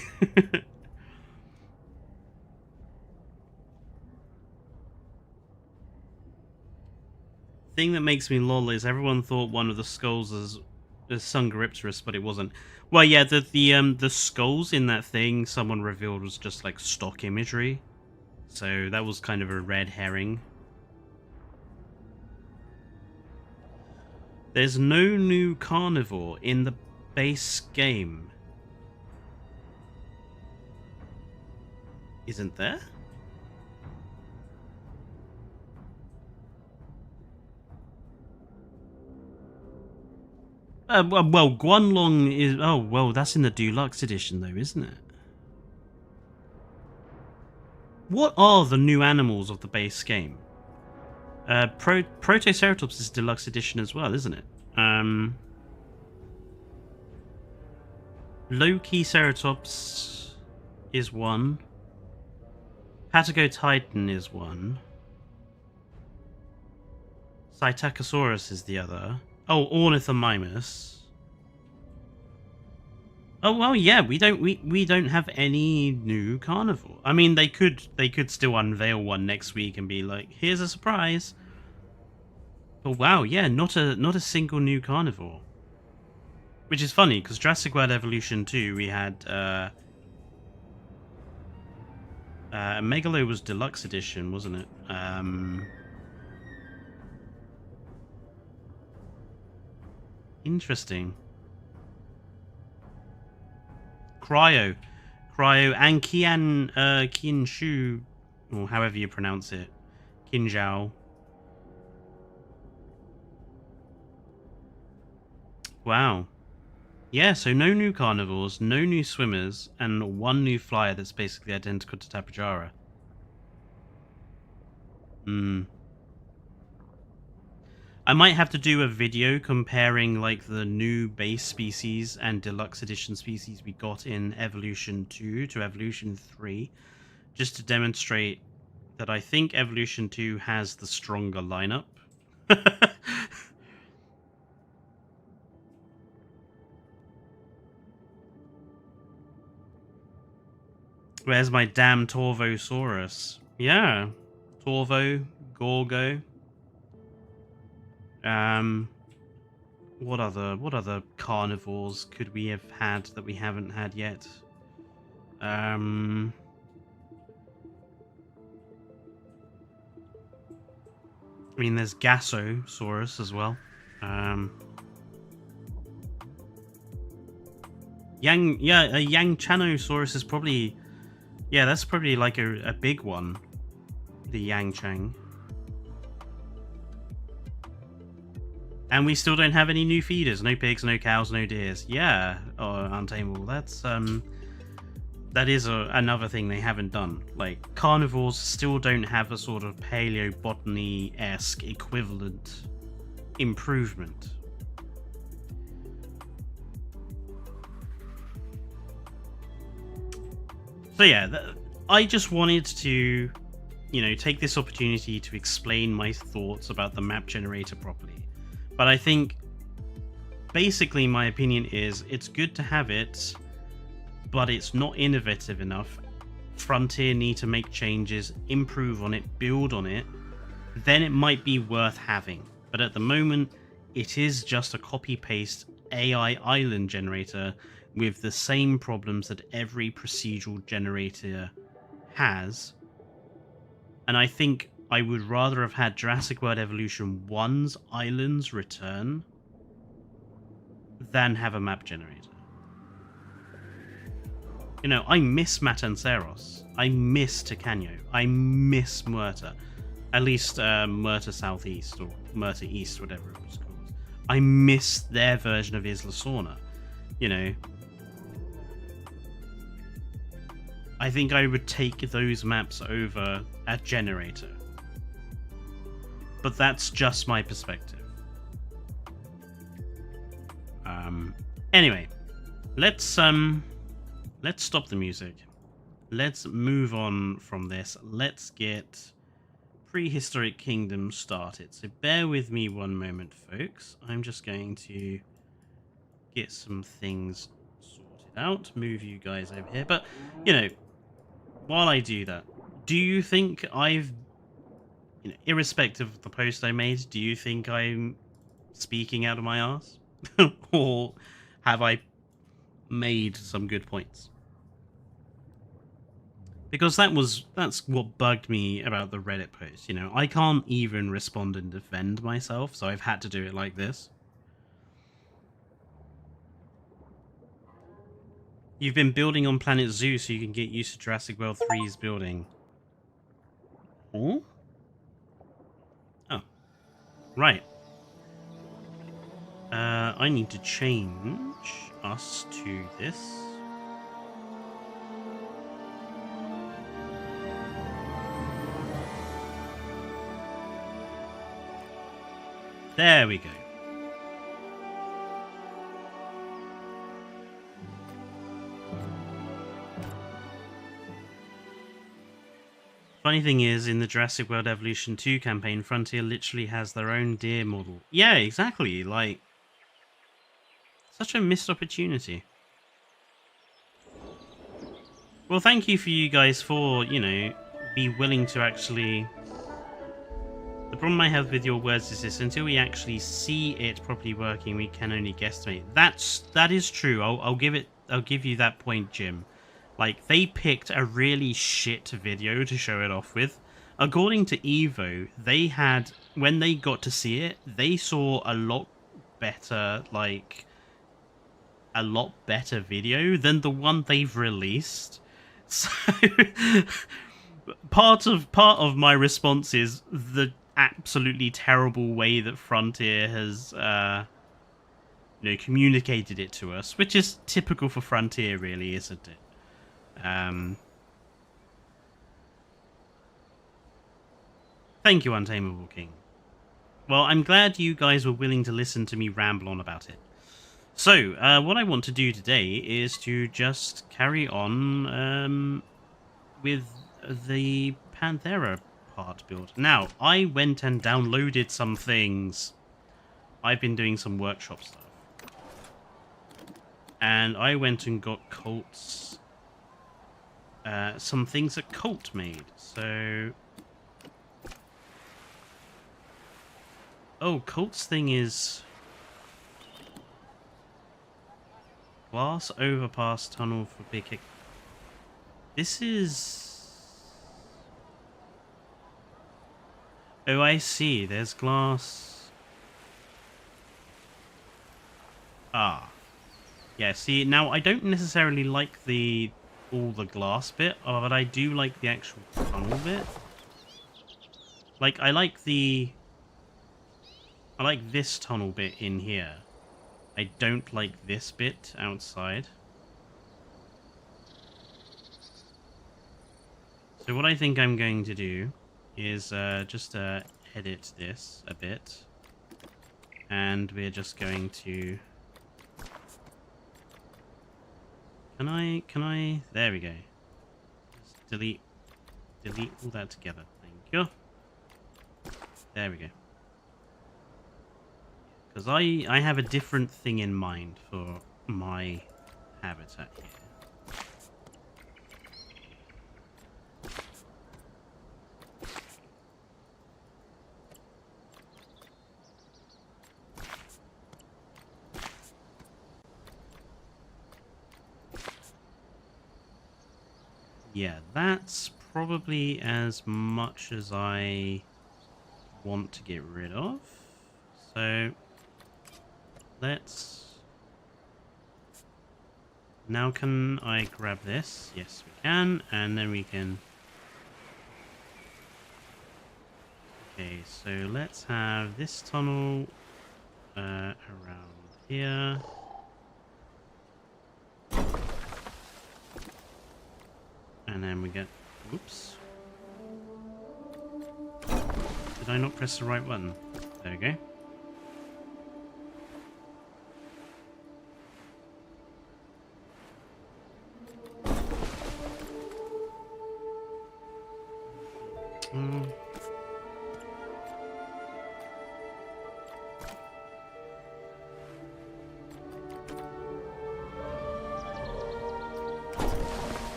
Thing that makes me lol is everyone thought one of the skulls is Sungaripterus, but it wasn't. Well, yeah, the skulls in that thing someone revealed was just like stock imagery, so that was kind of a red herring. There's no new carnivore in the base game. Isn't there? Well, Guanlong is... Oh, well, that's in the deluxe edition, though, isn't it? What are the new animals of the base game? Protoceratops is deluxe edition as well, isn't it? Low-key Ceratops... is one. Patagotitan is one. Psittacosaurus is the other. Oh, Ornithomimus. Oh well, yeah. We don't have any new carnivore. I mean, they could still unveil one next week and be like, "Here's a surprise." But wow, yeah, not a single new carnivore. Which is funny because Jurassic World Evolution 2, we had Megalo was Deluxe Edition, wasn't it? Interesting. Cryo, and Qianshu, or however you pronounce it, Qinzhao. Wow. Yeah, so no new carnivores, no new swimmers, and one new flyer that's basically identical to Tapejara. I might have to do a video comparing like the new base species and deluxe edition species we got in Evolution 2 to Evolution 3, just to demonstrate that I think Evolution 2 has the stronger lineup. Where's my damn Torvosaurus? Yeah. Torvo, Gorgo. What other carnivores could we have had that we haven't had yet? I mean, there's Gasosaurus as well. A Yangchanosaurus is probably... Yeah, that's probably like a big one. The Yangchang. And we still don't have any new feeders. No pigs, no cows, no deers. Yeah, Untamable. That is another thing they haven't done. Like, carnivores still don't have a sort of paleobotany-esque equivalent improvement. So yeah, I just wanted to, take this opportunity to explain my thoughts about the map generator properly. But I think, basically, my opinion is it's good to have it, but it's not innovative enough. Frontier need to make changes, improve on it, build on it. Then it might be worth having. But at the moment, it is just a copy-paste AI island generator with the same problems that every procedural generator has. And I think I would rather have had Jurassic World Evolution 1's islands return than have a map generator. I miss Matanceros. I miss Tacano. I miss Muerta. At least Muerta Southeast or Muerta East, whatever it was called. I miss their version of Isla Sorna. I think I would take those maps over a generator. But that's just my perspective. Anyway, let's stop the music. Let's move on from this. Let's get Prehistoric Kingdom started. So bear with me one moment, folks. I'm just going to get some things sorted out. Move you guys over here. But, while I do that, do you think I've... irrespective of the post I made, do you think I'm speaking out of my arse? Or have I made some good points? Because that's what bugged me about the Reddit post. I can't even respond and defend myself, so I've had to do it like this. You've been building on Planet Zoo so you can get used to Jurassic World 3's building. Oh? Oh. Right. I need to change us to this. There we go. Funny thing is, in the Jurassic World Evolution 2 campaign, Frontier literally has their own deer model. Yeah, exactly. Like, such a missed opportunity. Well, thank you for you guys for, you know, be willing to actually... The problem I have with your words is this: until we actually see it properly working, we can only guesstimate. That is true. I'll give you that point, Jim. Like, they picked a really shit video to show it off with. According to Evo, they had, when they got to see it, they saw a lot better, like, a lot better video than the one they've released. So part of my response is the absolutely terrible way that Frontier has you know, communicated it to us, which is typical for Frontier, really, isn't it? Thank you, Untamable King. Well, I'm glad you guys were willing to listen to me ramble on about it. So, what I want to do today is to just carry on with the Panthera part build. Now, I went and downloaded some things. I've been doing some workshop stuff. And I went and got Colt's... some things that Colt made. So... Oh, Colt's thing is... Glass overpass tunnel for big kick. This is... Oh, I see. There's glass... Ah. Yeah, see, now I don't necessarily like all the glass bit, but I do like the actual tunnel bit. Like, I like this tunnel bit in here. I don't like this bit outside. So what I think I'm going to do is just edit this a bit. And we're just going to... Can I... There we go. Just delete all that together. Thank you. There we go. Because I have a different thing in mind for my habitat here. Yeah, that's probably as much as I want to get rid of. So... Let's... Now can I grab this? Yes, we can. And then we can... Okay, so let's have this tunnel around here. And then we get... Oops. Did I not press the right button? There we go.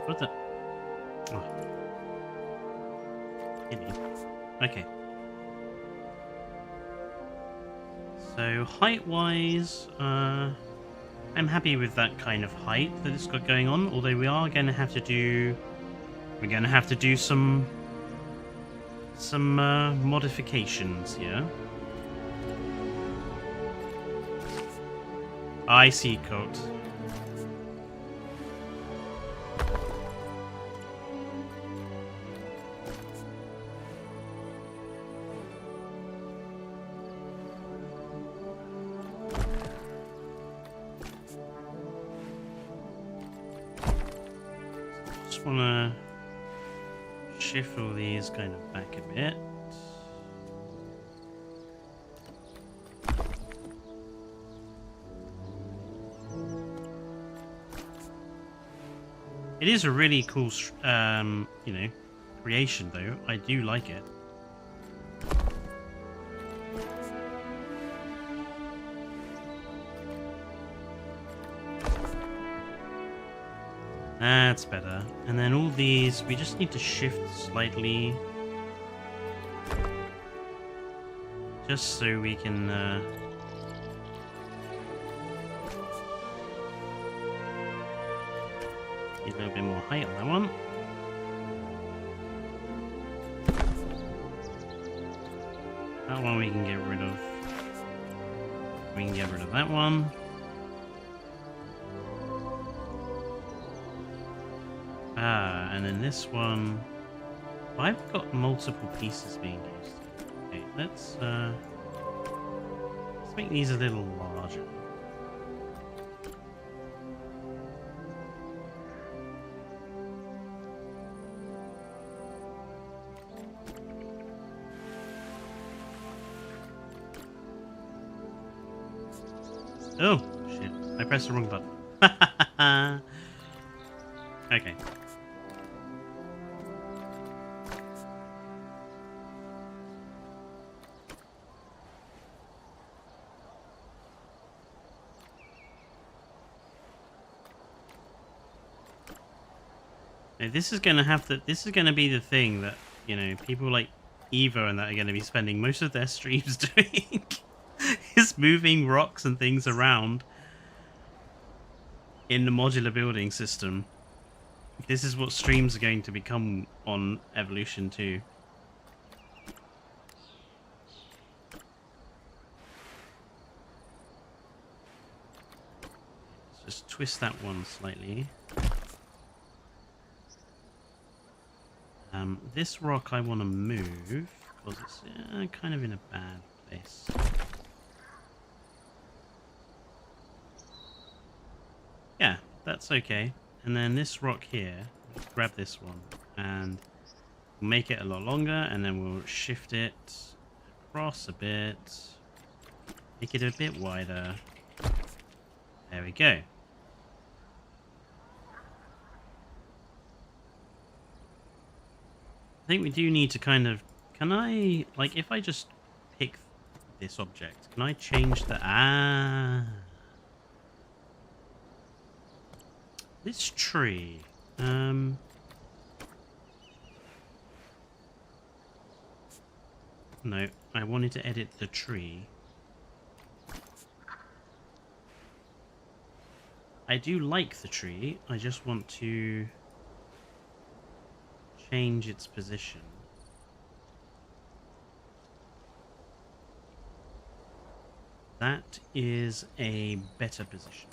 What the? Oh. Okay. So height-wise, I'm happy with that kind of height that it's got going on. Although we are going to have to do, some modifications here. I see, Coat. Just want to shift all these kind of back a bit. It is a really cool, you know, creation though. I do like it. That's better. And then all these, we just need to shift slightly. Just so we can... get a little bit more height on that one. That one we can get rid of. We can get rid of that one. And then this one, I've got multiple pieces being used. Okay, let's make these a little larger. Oh shit! I pressed the wrong button. Okay. This is gonna have to. This is gonna be the thing that, you know, people like Eva and that are gonna be spending most of their streams doing, is moving rocks and things around in the modular building system. This is what streams are going to become on Evolution 2. Let's just twist that one slightly. This rock I want to move because it's kind of in a bad place. Yeah, that's okay. And then this rock here, let's grab this one and we'll make it a lot longer, and then we'll shift it across a bit, make it a bit wider. There we go. I think we do need to kind of... Can I... Like, if I just pick this object, can I change the... This tree... No, I wanted to edit the tree. I do like the tree, I just want to... change its position. That is a better position.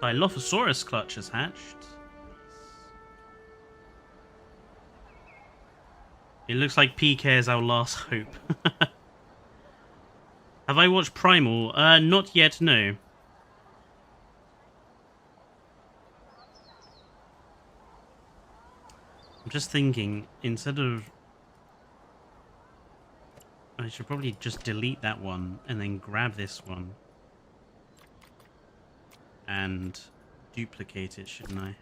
Dilophosaurus clutch has hatched. It looks like PK is our last hope. Have I watched Primal? Not yet, no. I'm just thinking, instead of... I should probably just delete that one and then grab this one. And duplicate it, shouldn't I?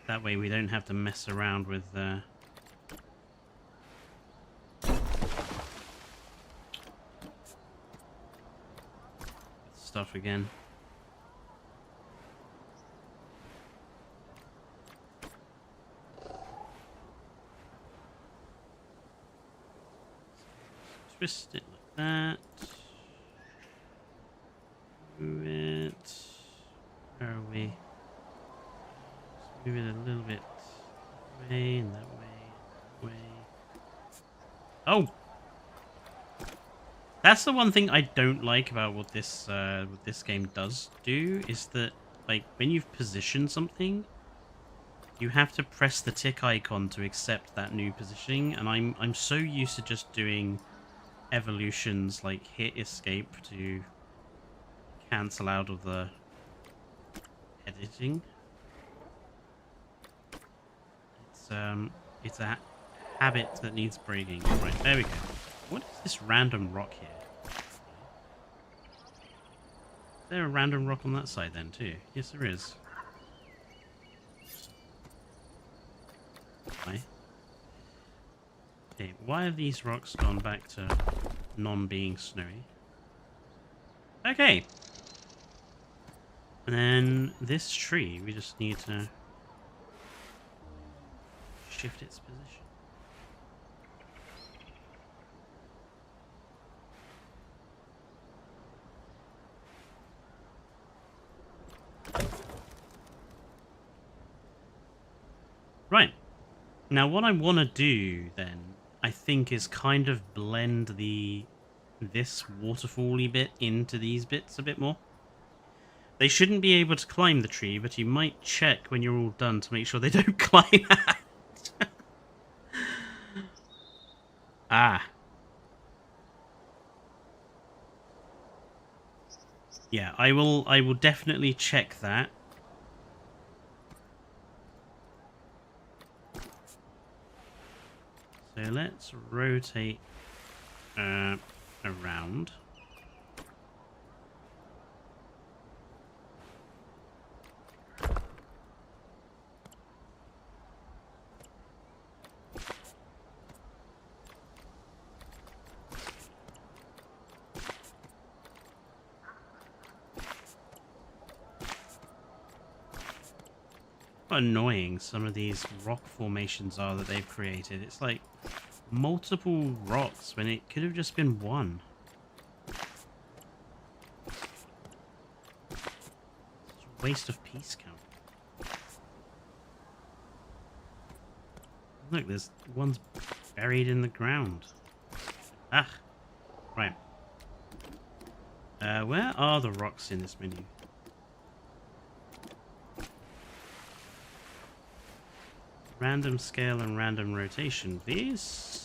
That way we don't have to mess around with... stuff again. Twist it like that. Move it. Where are we? Just move it a little bit that way and that way. Oh! That's the one thing I don't like about what this game does do, is that, like, when you've positioned something, you have to press the tick icon to accept that new positioning, and I'm so used to just doing evolutions, like hit escape to cancel out of the editing. it's a habit that needs breaking. Right, there we go. What is this random rock here? Is there a random rock on that side then too? Yes, there is. Why? Okay, why have these rocks gone back to non-being snowy? Okay. And then this tree, we just need to shift its position. Right. Now what I want to do then, I think, is kind of blend this waterfall-y bit into these bits a bit more. They shouldn't be able to climb the tree, but you might check when you're all done to make sure they don't climb out. Ah. Yeah, I will definitely check that. So let's rotate around. How annoying some of these rock formations are that they've created. It's like multiple rocks when it could have just been one. It's a waste of piece count. Look, there's one's buried in the ground. Ah, right. Where are the rocks in this menu? Random scale and random rotation. These?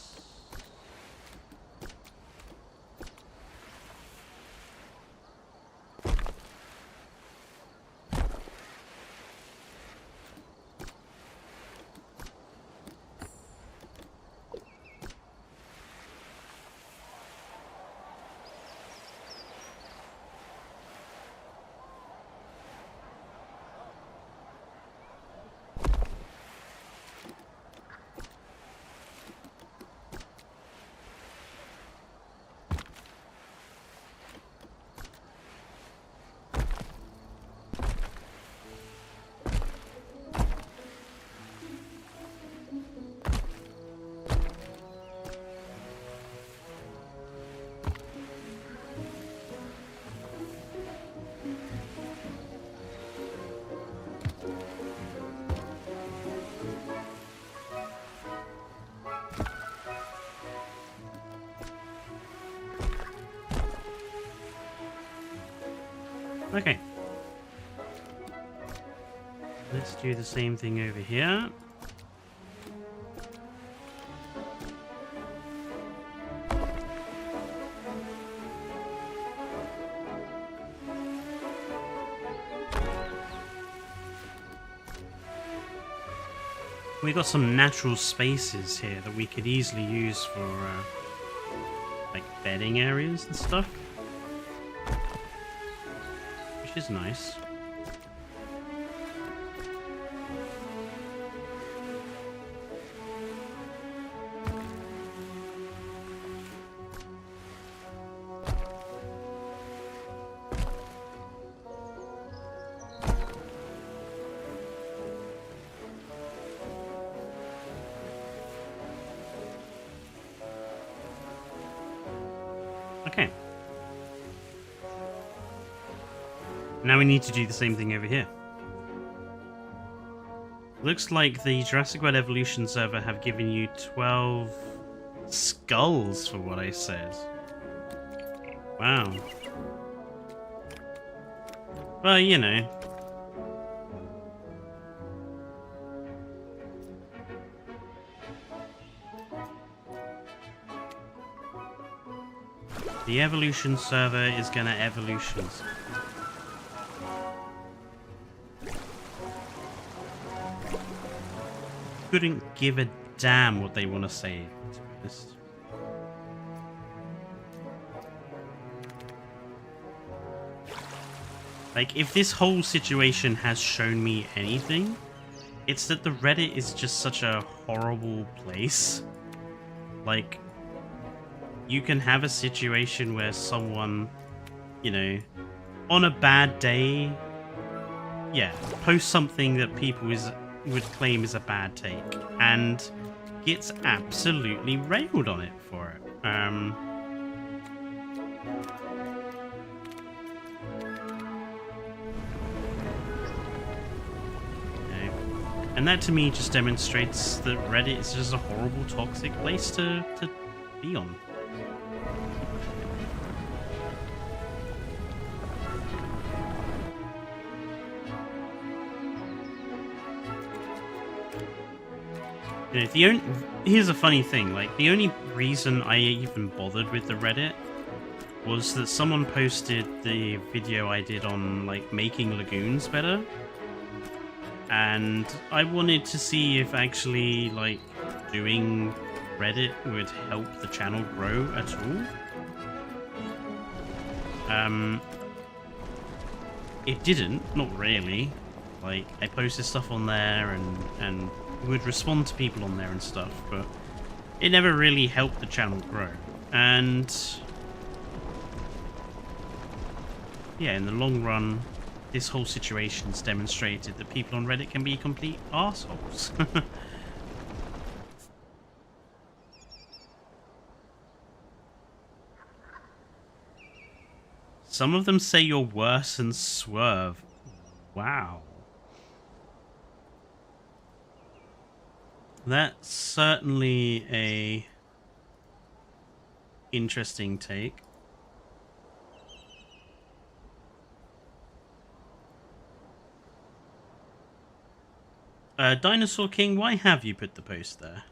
Okay. Let's do the same thing over here. We got some natural spaces here that we could easily use for like bedding areas and stuff. Is nice. Okay. Now we need to do the same thing over here. Looks like the Jurassic World Evolution server have given you 12 skulls for what I said. Wow. Well, you know. The evolution server is gonna evolutions. couldn't give a damn what they want to say, to be honest. Like, if this whole situation has shown me anything, it's that the Reddit is just such a horrible place. Like, you can have a situation where someone, you know, on a bad day, yeah, post something that people would claim is a bad take, and gets absolutely railed on it for it. And that to me just demonstrates that Reddit is just a horrible, toxic place to be on. You know, here's a funny thing, like, the only reason I even bothered with the Reddit was that someone posted the video I did on, like, making lagoons better. And I wanted to see if actually, like, doing Reddit would help the channel grow at all. It didn't, not really. Like, I posted stuff on there and would respond to people on there and stuff, but it never really helped the channel grow. And yeah, in the long run, this whole situation's demonstrated that people on Reddit can be complete assholes. Some of them say you're worse than Swerve. Wow. That's certainly a interesting take. Dinosaur King, why have you put the post there?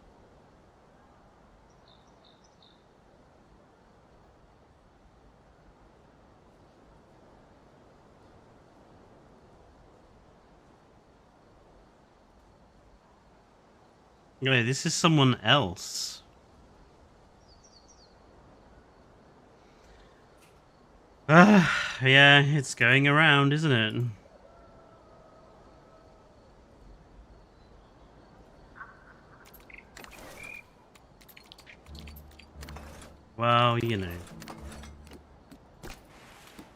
No, this is someone else. Yeah, it's going around, isn't it? Well, you know.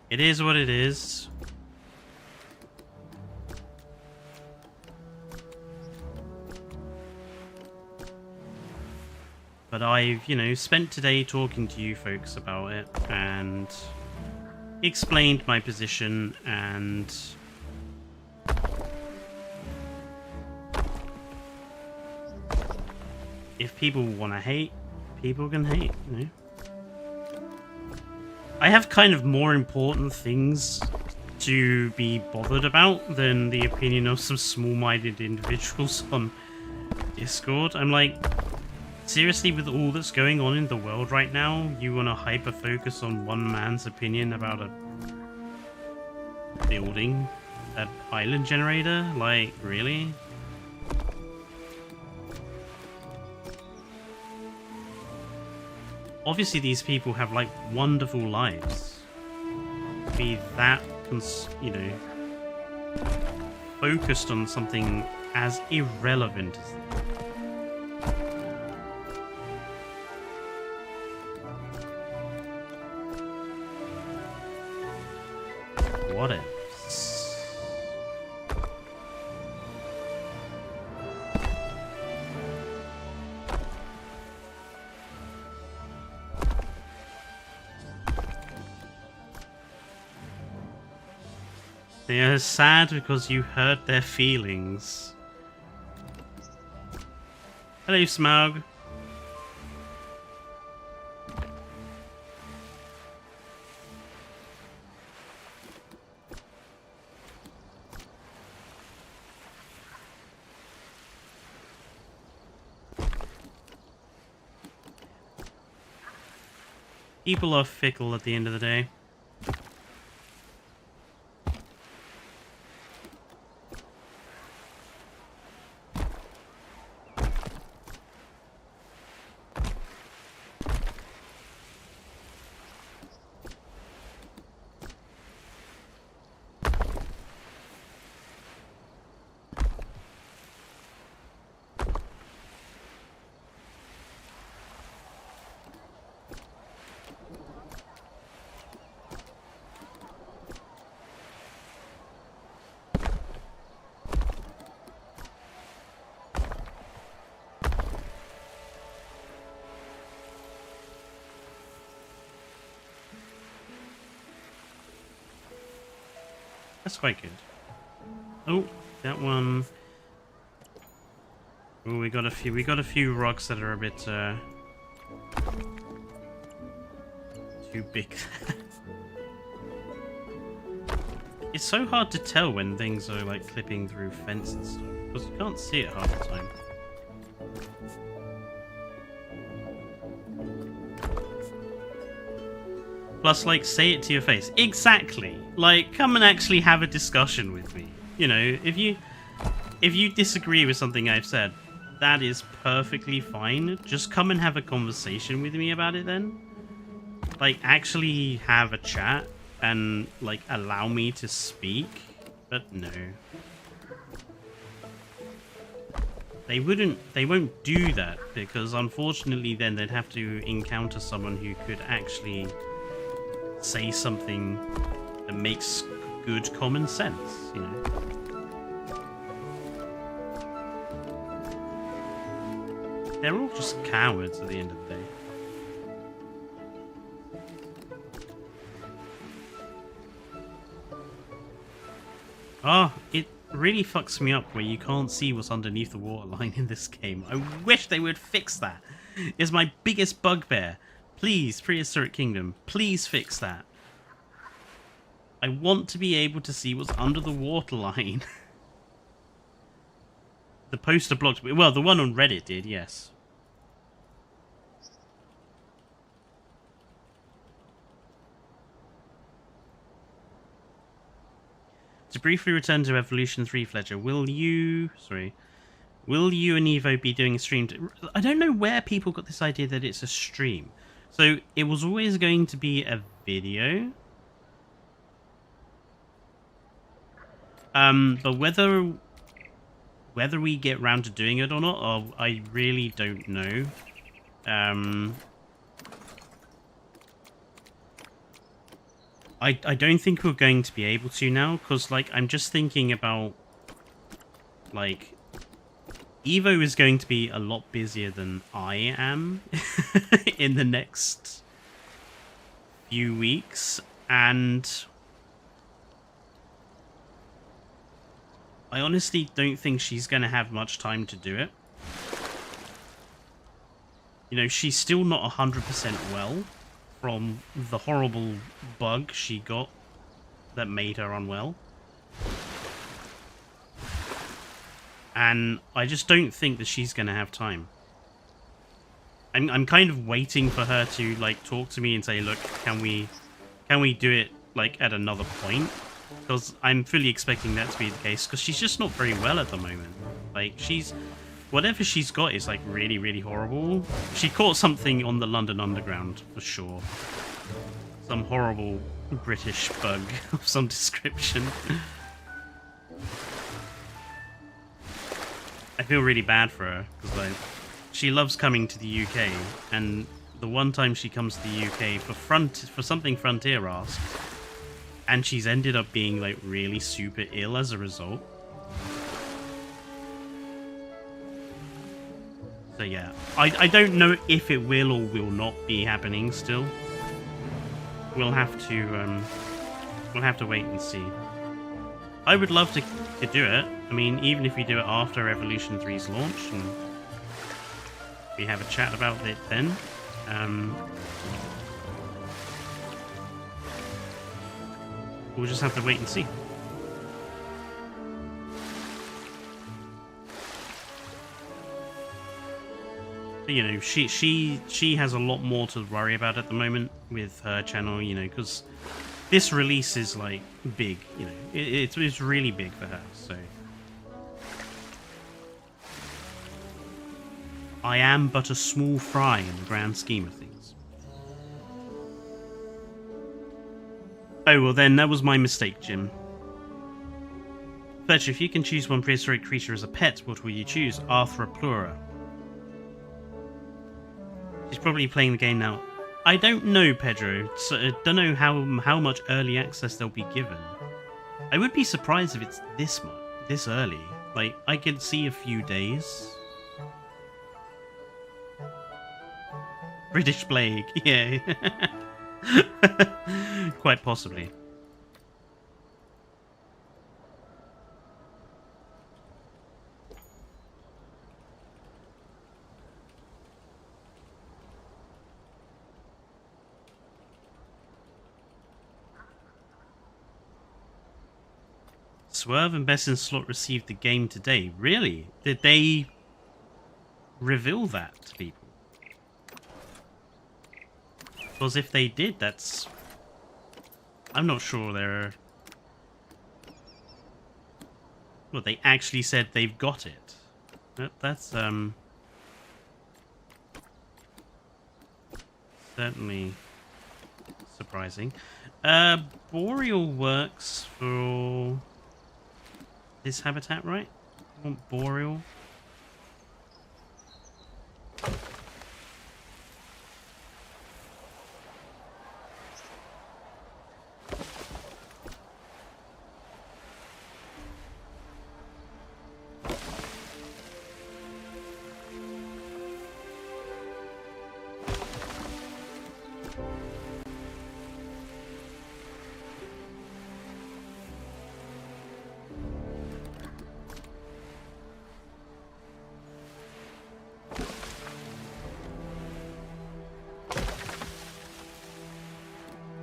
It is what it is. But I've, you know, spent today talking to you folks about it and explained my position, and if people want to hate, people can hate, you know. I have kind of more important things to be bothered about than the opinion of some small-minded individuals on Discord. I'm like, seriously, with all that's going on in the world right now, you want to hyper-focus on one man's opinion about a building, an island generator? Like, really? Obviously, these people have, like, wonderful lives. Be that, you know, focused on something as irrelevant as that. What else? They are sad because you hurt their feelings. Hello, Smaug. People are fickle at the end of the day. That's quite good. Oh, that one. Oh, we got a few rocks that are a bit too big. It's so hard to tell when things are like clipping through fence and stuff because you can't see it half the time. Plus, like, say it to your face. Exactly. Like, come and actually have a discussion with me. You know, if you disagree with something I've said, that is perfectly fine. Just come and have a conversation with me about it then. Like, actually have a chat and, like, allow me to speak. But no. They won't do that because, unfortunately, then they'd have to encounter someone who could actually say something that makes good common sense, you know. They're all just cowards at the end of the day. Oh, it really fucks me up where you can't see what's underneath the waterline in this game. I wish they would fix that. It's my biggest bugbear. Please, Prehistoric Kingdom, please fix that. I want to be able to see what's under the waterline. The poster blocked me. Well, the one on Reddit did, yes. To briefly return to Evolution 3, Fletcher, will you and Evo be doing a stream? I don't know where people got this idea that it's a stream. So it was always going to be a video. But whether we get round to doing it or not, I really don't know. I don't think we're going to be able to now, because, like, I'm just thinking about, like, Evo is going to be a lot busier than I am in the next few weeks, and I honestly don't think she's going to have much time to do it. You know, she's still not 100% well from the horrible bug she got that made her unwell. And I just don't think that she's going to have time. I'm kind of waiting for her to, like, talk to me and say, look, can we do it, like, at another point? Because I'm fully expecting that to be the case, because she's just not very well at the moment. Like, whatever she's got is, like, really, really horrible. She caught something on the London Underground, for sure. Some horrible British bug of some description. I feel really bad for her, because, like, she loves coming to the UK, and the one time she comes to the UK for something Frontier asked, and she's ended up being, like, really super ill as a result. So yeah, I don't know if it will or will not be happening still. We'll have to wait and see. I would love to do it. I mean, even if we do it after Evolution 3's launch and we have a chat about it then. We'll just have to wait and see. You know, she has a lot more to worry about at the moment with her channel, you know, because this release is, like, big, you know, it's really big for her, so I am but a small fry in the grand scheme of things. Oh, well then, that was my mistake, Jim. Fletcher, if you can choose one prehistoric creature as a pet, what will you choose? Arthroplura. She's probably playing the game now. I don't know, Pedro. So I don't know how much early access they'll be given. I would be surprised if it's this early. Like, I could see a few days. British Plague, yeah. Quite possibly. Swerve and Best in Slot received the game today. Really? Did they reveal that to people? Because if they did, that's... I'm not sure they're... Well, they actually said they've got it. That's, certainly surprising. Boreal works for this habitat, right? I want Boreal.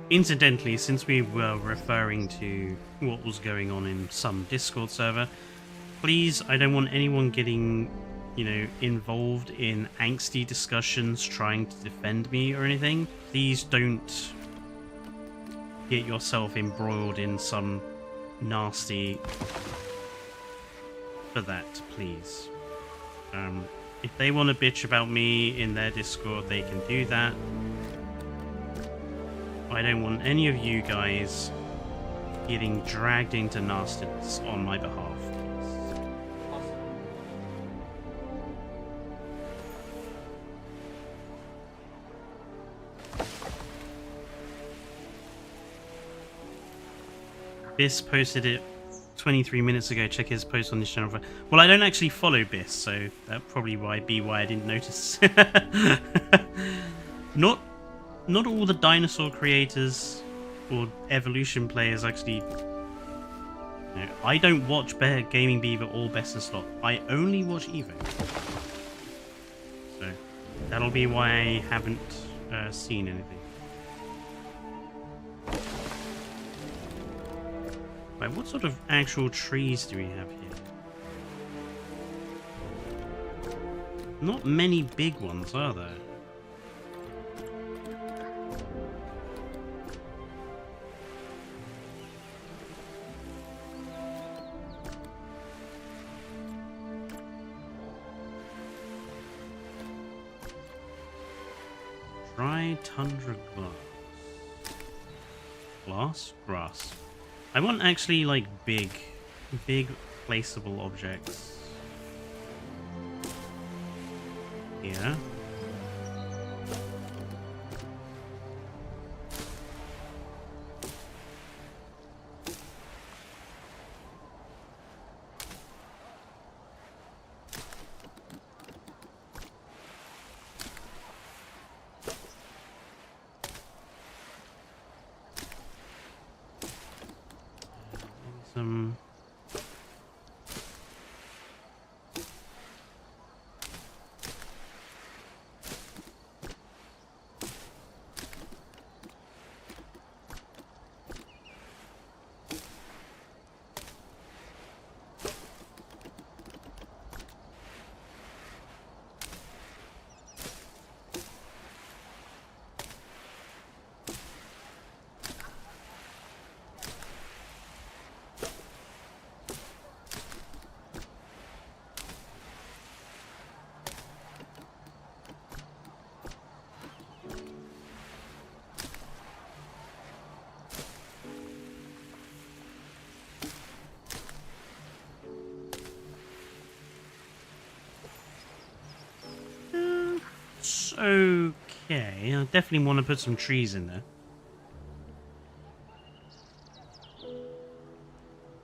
Incidentally, since we were referring to what was going on in some Discord server, please, I don't want anyone getting, you know, involved in angsty discussions trying to defend me or anything. Please don't get yourself embroiled in some nasty for that, please. If they want to bitch about me in their Discord, they can do that. I don't want any of you guys getting dragged into nastiness on my behalf. Biss posted it 23 minutes ago. Check his post on this channel. Well, I don't actually follow Biss, so that probably might be why I didn't notice. Not all the dinosaur creators or evolution players actually... No, I don't watch Gaming Beaver or Best in Slot. I only watch Evo. So, that'll be why I haven't seen anything. Right, what sort of actual trees do we have here? Not many big ones, are there? Dry tundra grass. I want actually like big placeable objects. Here. Okay, I definitely want to put some trees in there.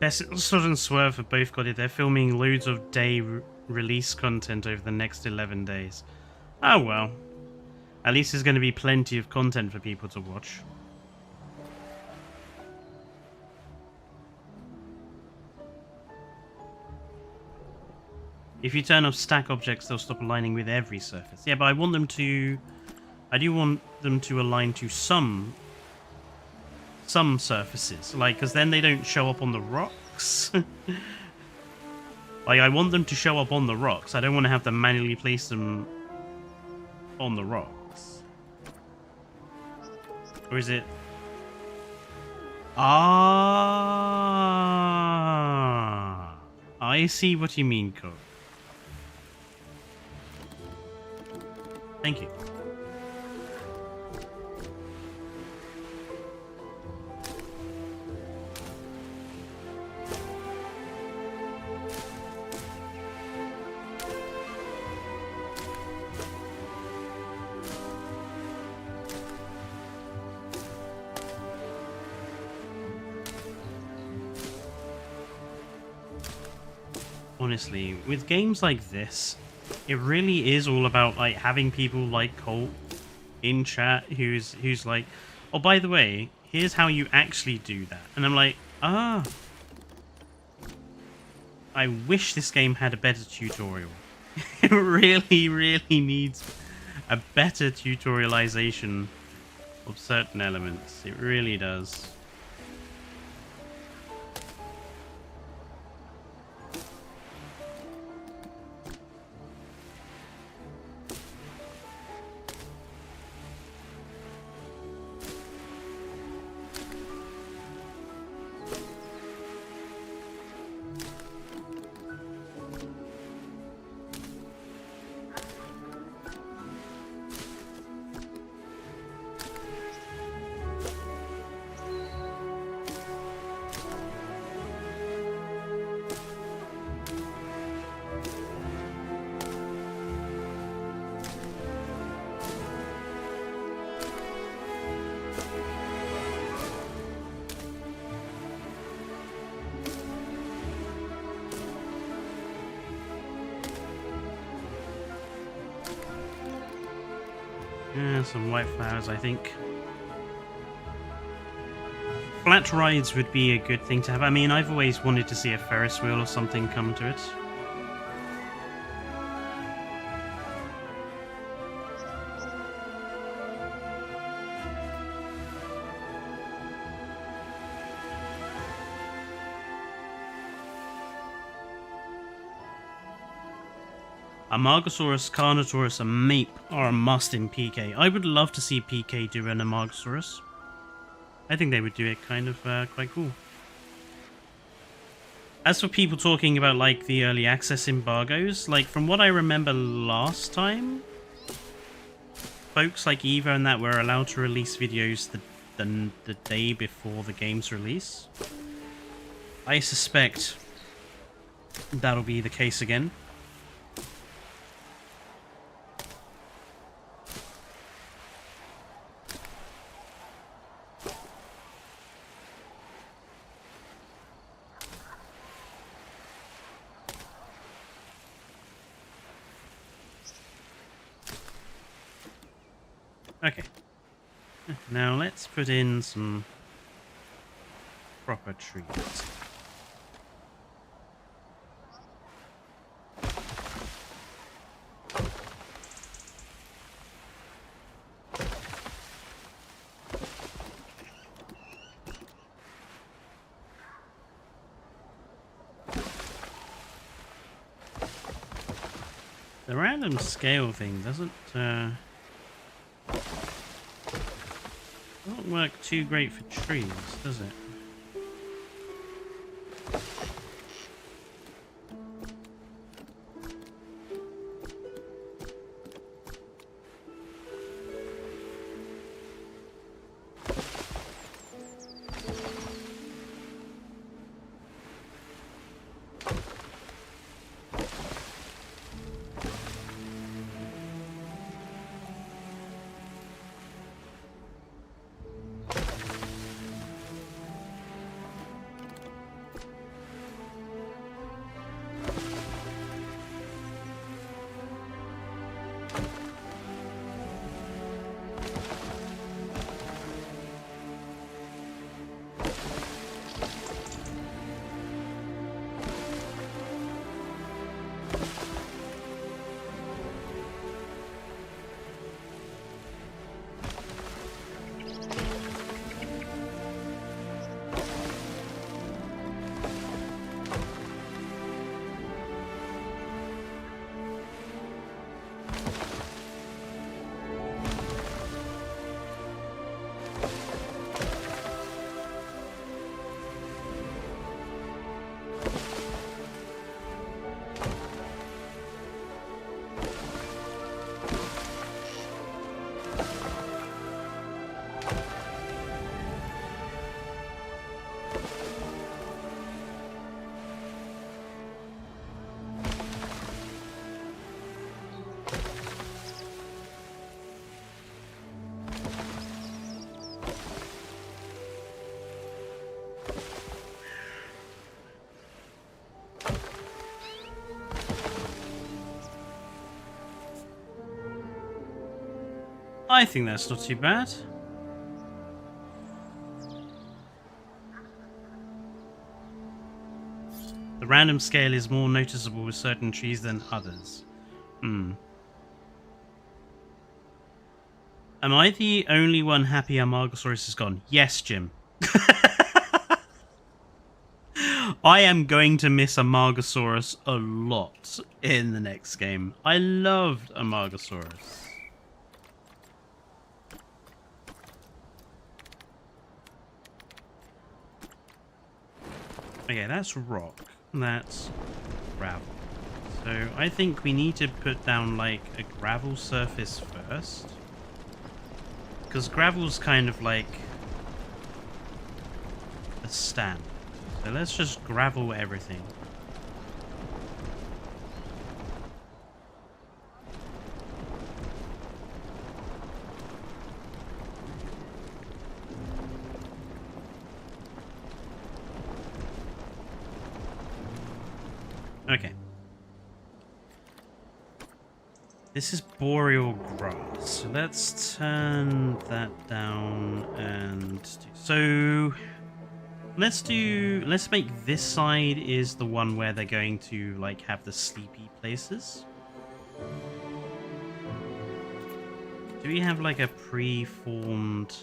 Best and Swerve have both got it. They're filming loads of release content over the next 11 days. Oh well. At least there's going to be plenty of content for people to watch. If you turn off stack objects, they'll stop aligning with every surface. Yeah, but I want them to... I do want them to align to some surfaces. Like, because then they don't show up on the rock. rocks. Like, I want them to show up on the rocks. I don't want to have to manually place them on the rocks. Or is it... Ah, I see what you mean, Cole. Thank you. Honestly, with games like this, it really is all about like having people like Colt in chat who's like, oh, by the way, here's how you actually do that. And I'm like, ah, I wish this game had a better tutorial. It really, really needs a better tutorialization of certain elements. It really does. Yeah, some white flowers, I think. Flat rides would be a good thing to have. I mean, I've always wanted to see a Ferris wheel or something come to it. Amargasaurus, Carnotaurus, and Mape are a must in PK. I would love to see PK do an Amargasaurus. I think they would do it kind of quite cool. As for people talking about like the early access embargoes, like from what I remember last time, folks like Eva and that were allowed to release videos the day before the game's release. I suspect that'll be the case again. Okay, now let's put in some proper trees. The random scale thing doesn't work too great for trees, does it? I think that's not too bad. The random scale is more noticeable with certain trees than others. Hmm. Am I the only one happy Amargasaurus is gone? Yes, Jim. I am going to miss Amargasaurus a lot in the next game. I loved Amargasaurus. Okay, that's rock. That's gravel. So I think we need to put down like a gravel surface first. Because gravel's kind of like a standard. So let's just gravel everything. Okay. This is boreal grass. So let's turn that down and so let's make this side is the one where they're going to like have the sleepy places. Do we have like a pre-formed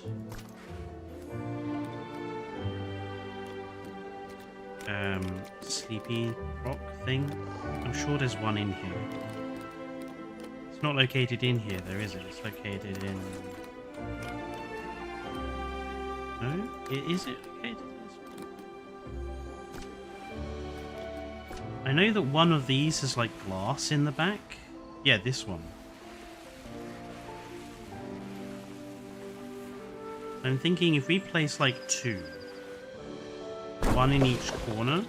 sleepy rock thing? I'm sure there's one in here. It's not located in here though, is it? It's located in... No? Is it located in this one? I know that one of these is like glass in the back. Yeah, this one. I'm thinking if we place like two, one in each corner.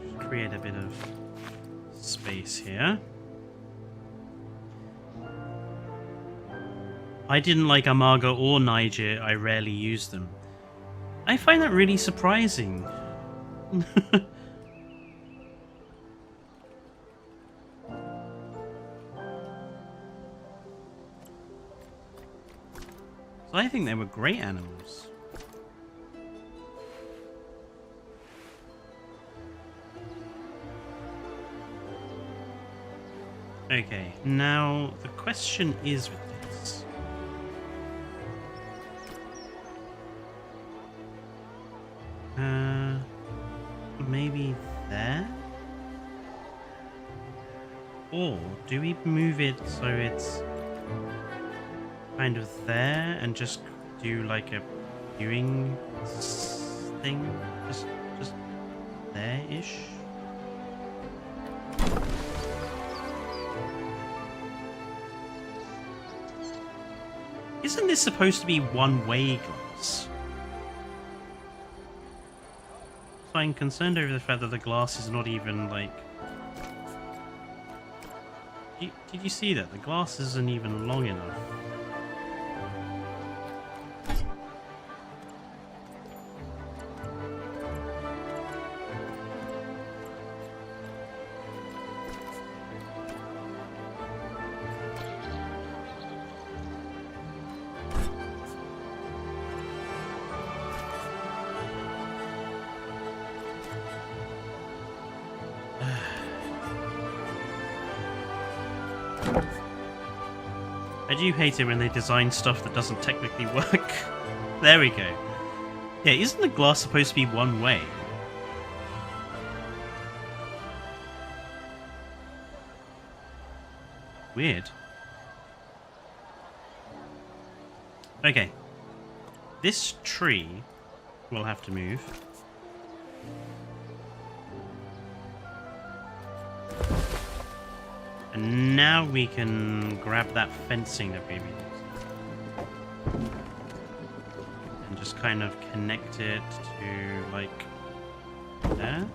Let's create a bit of space here. I didn't like Amarga or Niger. I rarely use them. I find that really surprising. I think they were great animals. Okay, now the question is with this. Maybe there? Or do we move it so it's kind of there and just do like a viewing thing? Just there-ish? Isn't this supposed to be one-way glass? So I'm concerned over the fact that the glass is not even like... Did you see that? The glass isn't even long enough. I do hate it when they design stuff that doesn't technically work. There we go. Yeah, isn't the glass supposed to be one way? Weird. Okay. This tree will have to move. And now we can grab that fencing that we've been using. And just kind of connect it to, like, there.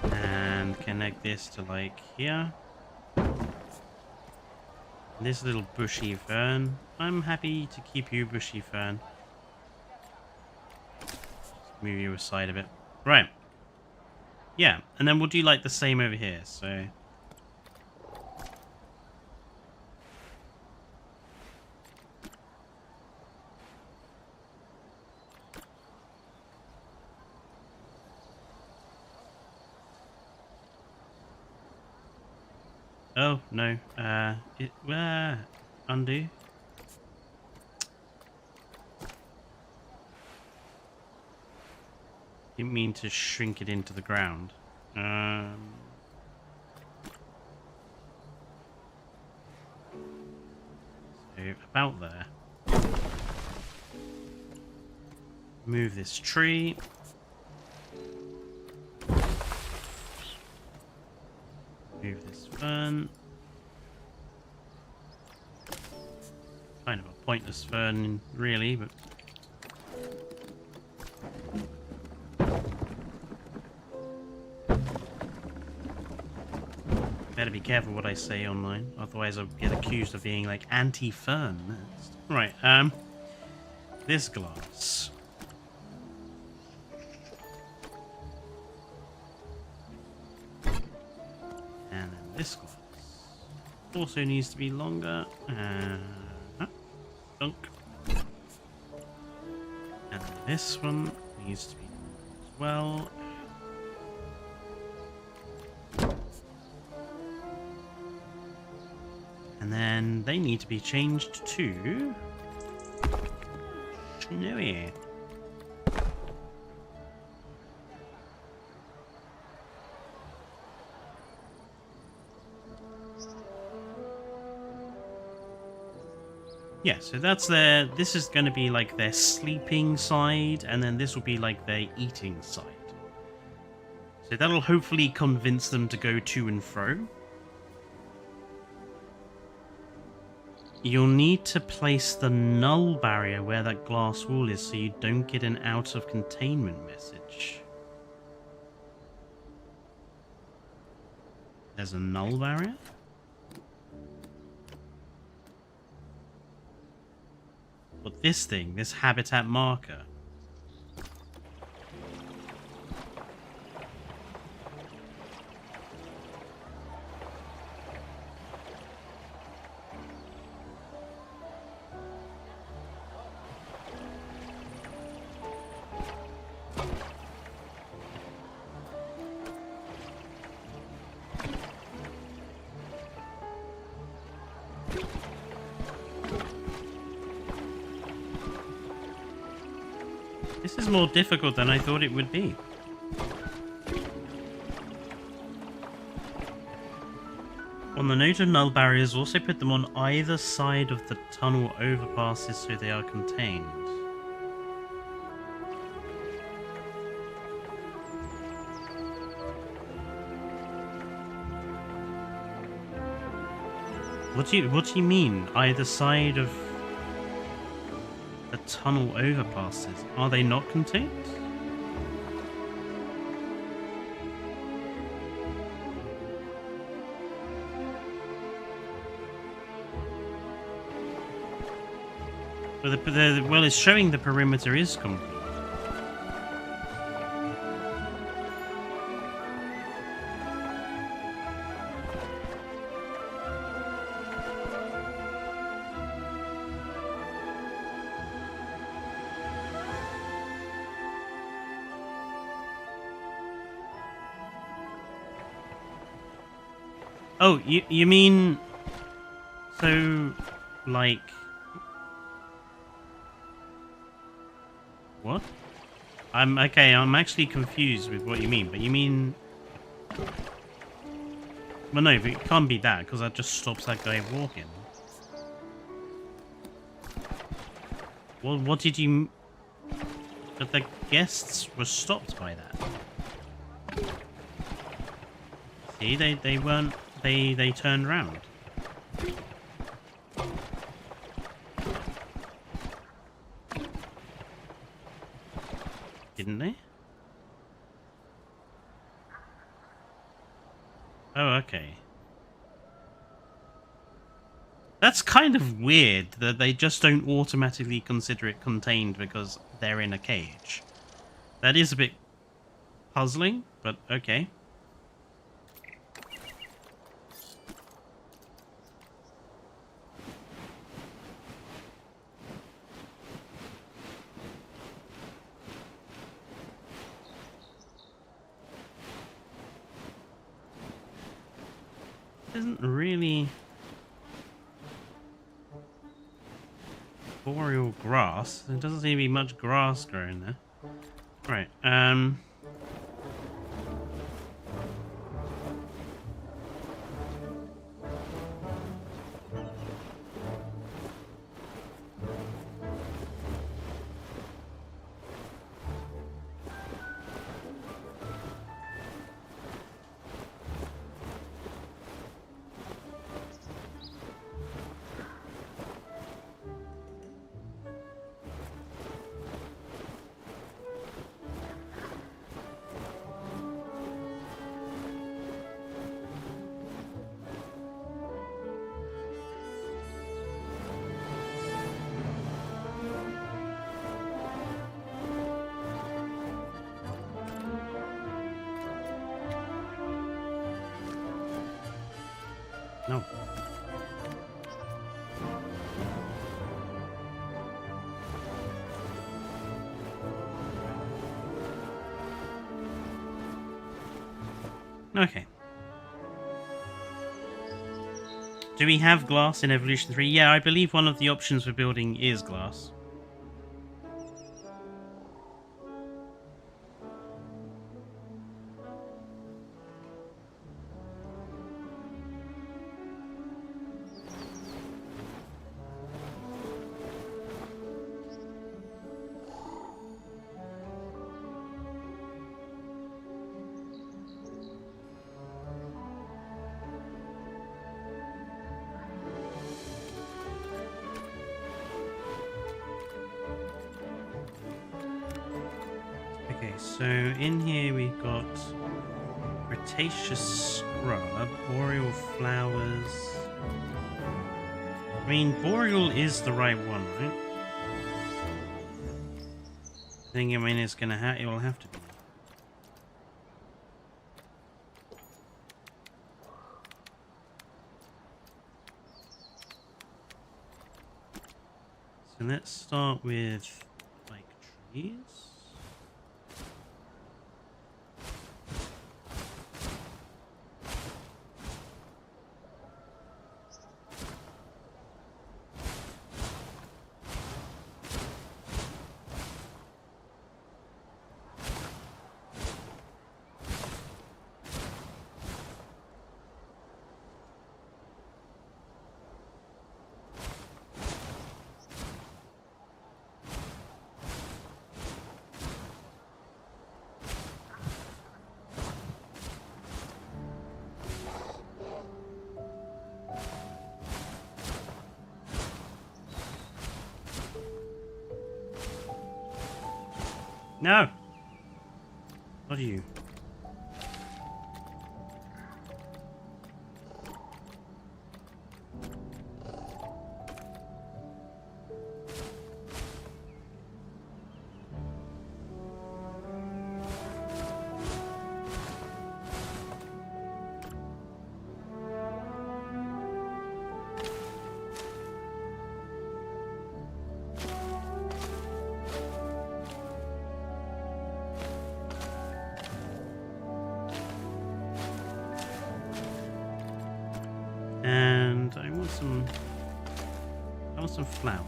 And connect this to, like, here. This little bushy fern. I'm happy to keep you bushy fern. Move you aside a bit. Right. Yeah, and then we'll do like the same over here, so... Oh, no. Undo. Didn't mean to shrink it into the ground. So about there. Move this tree. Move this fern. Kind of a pointless fern, really, but... Better be careful what I say online, otherwise I'll get accused of being like anti-fern next. Right, this glass. And then this glass. Also needs to be longer. Dunk. And then this one needs to be as well. And then they need to be changed to snowy. Yeah, so that's their... This is going to be like their sleeping side, and then this will be like their eating side. So that'll hopefully convince them to go to and fro. You'll need to place the null barrier where that glass wall is so you don't get an out of containment message. There's a null barrier? But this thing, this habitat marker. This is more difficult than I thought it would be. On the note of null barriers, also put them on either side of the tunnel overpasses so they are contained. What do you mean? Either side of the tunnel overpasses? Are they not contained? Well, it's showing the perimeter is complete. Oh, you mean... So, like... What? I'm actually confused with what you mean, but you mean... Well, no, but it can't be that, because that just stops that guy walking. Well, what did you... But the guests were stopped by that. See, they weren't... They turned round. Didn't they? Oh, okay. That's kind of weird that they just don't automatically consider it contained because they're in a cage. That is a bit puzzling, but okay. Isn't really boreal grass. There doesn't seem to be much grass growing there. Right, no. Okay. Do we have glass in Evolution 3? Yeah, I believe one of the options for building is glass. Okay, so in here we've got Cretaceous scrub, boreal flowers. I mean, boreal is the right one, right? I mean, it's gonna it will have to be. So let's start with like trees. No! What are you? And I want some flowers.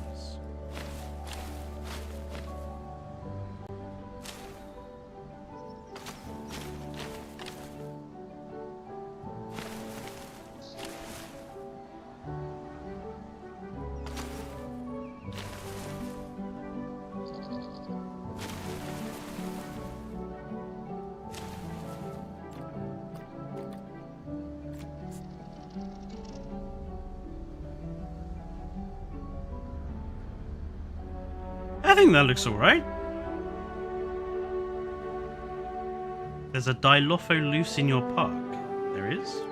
I think that looks alright. There's a Dilopho loose in your park. There is.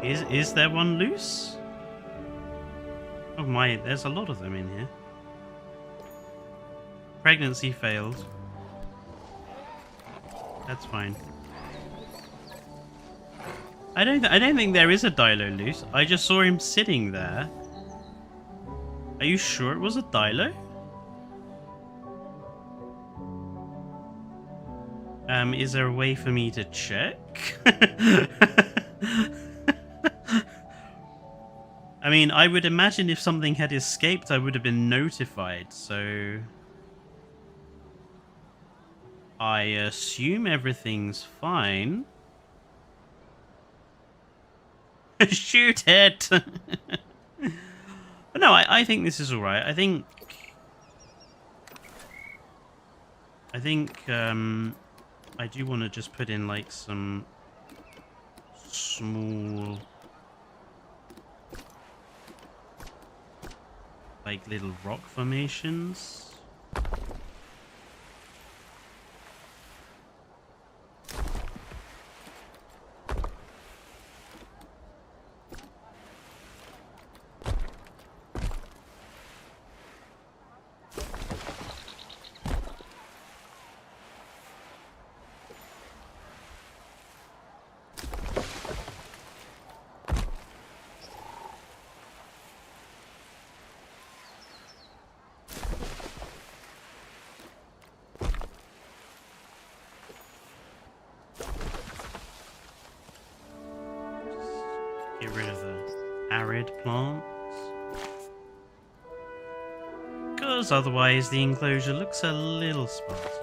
Is there one loose? Oh my, there's a lot of them in here. Pregnancy failed. That's fine. I don't think there is a Dilo loose. I just saw him sitting there. Are you sure it was a Dilo? Is there a way for me to check? I mean, I would imagine if something had escaped, I would have been notified, so... I assume everything's fine. Shoot it! But no, I think this is alright. I think I do want to just put in like some small like little rock formations. Get rid of the arid plants. Because otherwise the enclosure looks a little sparse.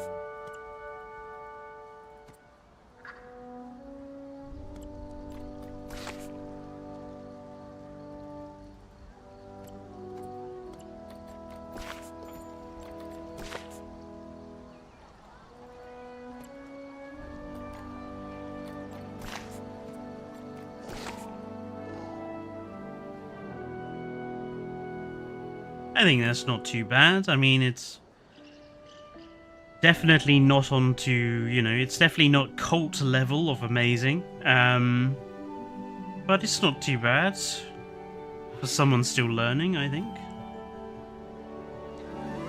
I think that's not too bad. I mean, it's definitely not onto, you know, it's definitely not cult level of amazing. But it's not too bad for someone still learning, I think.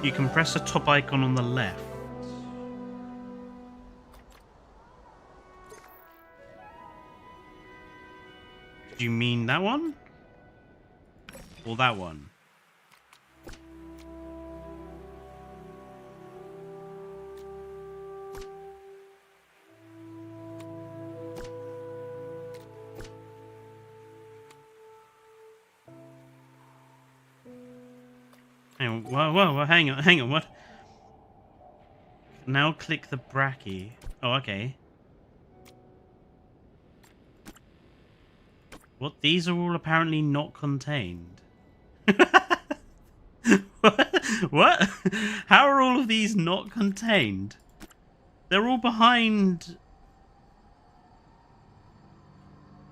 You can press the top icon on the left. Do you mean that one? Or that one? Whoa, hang on, what? Now click the brachy. Oh, okay. What? These are all apparently not contained. What? How are all of these not contained? They're all behind...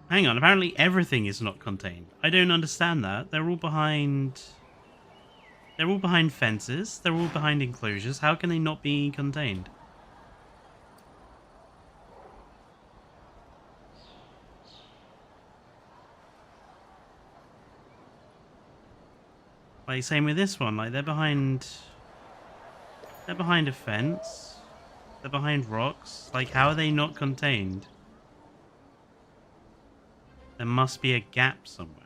Hang on, apparently everything is not contained. I don't understand that. They're all behind... They're all behind fences. They're all behind enclosures. How can they not be contained? Like, same with this one. Like, they're behind a fence. They're behind rocks. Like, how are they not contained? There must be a gap somewhere.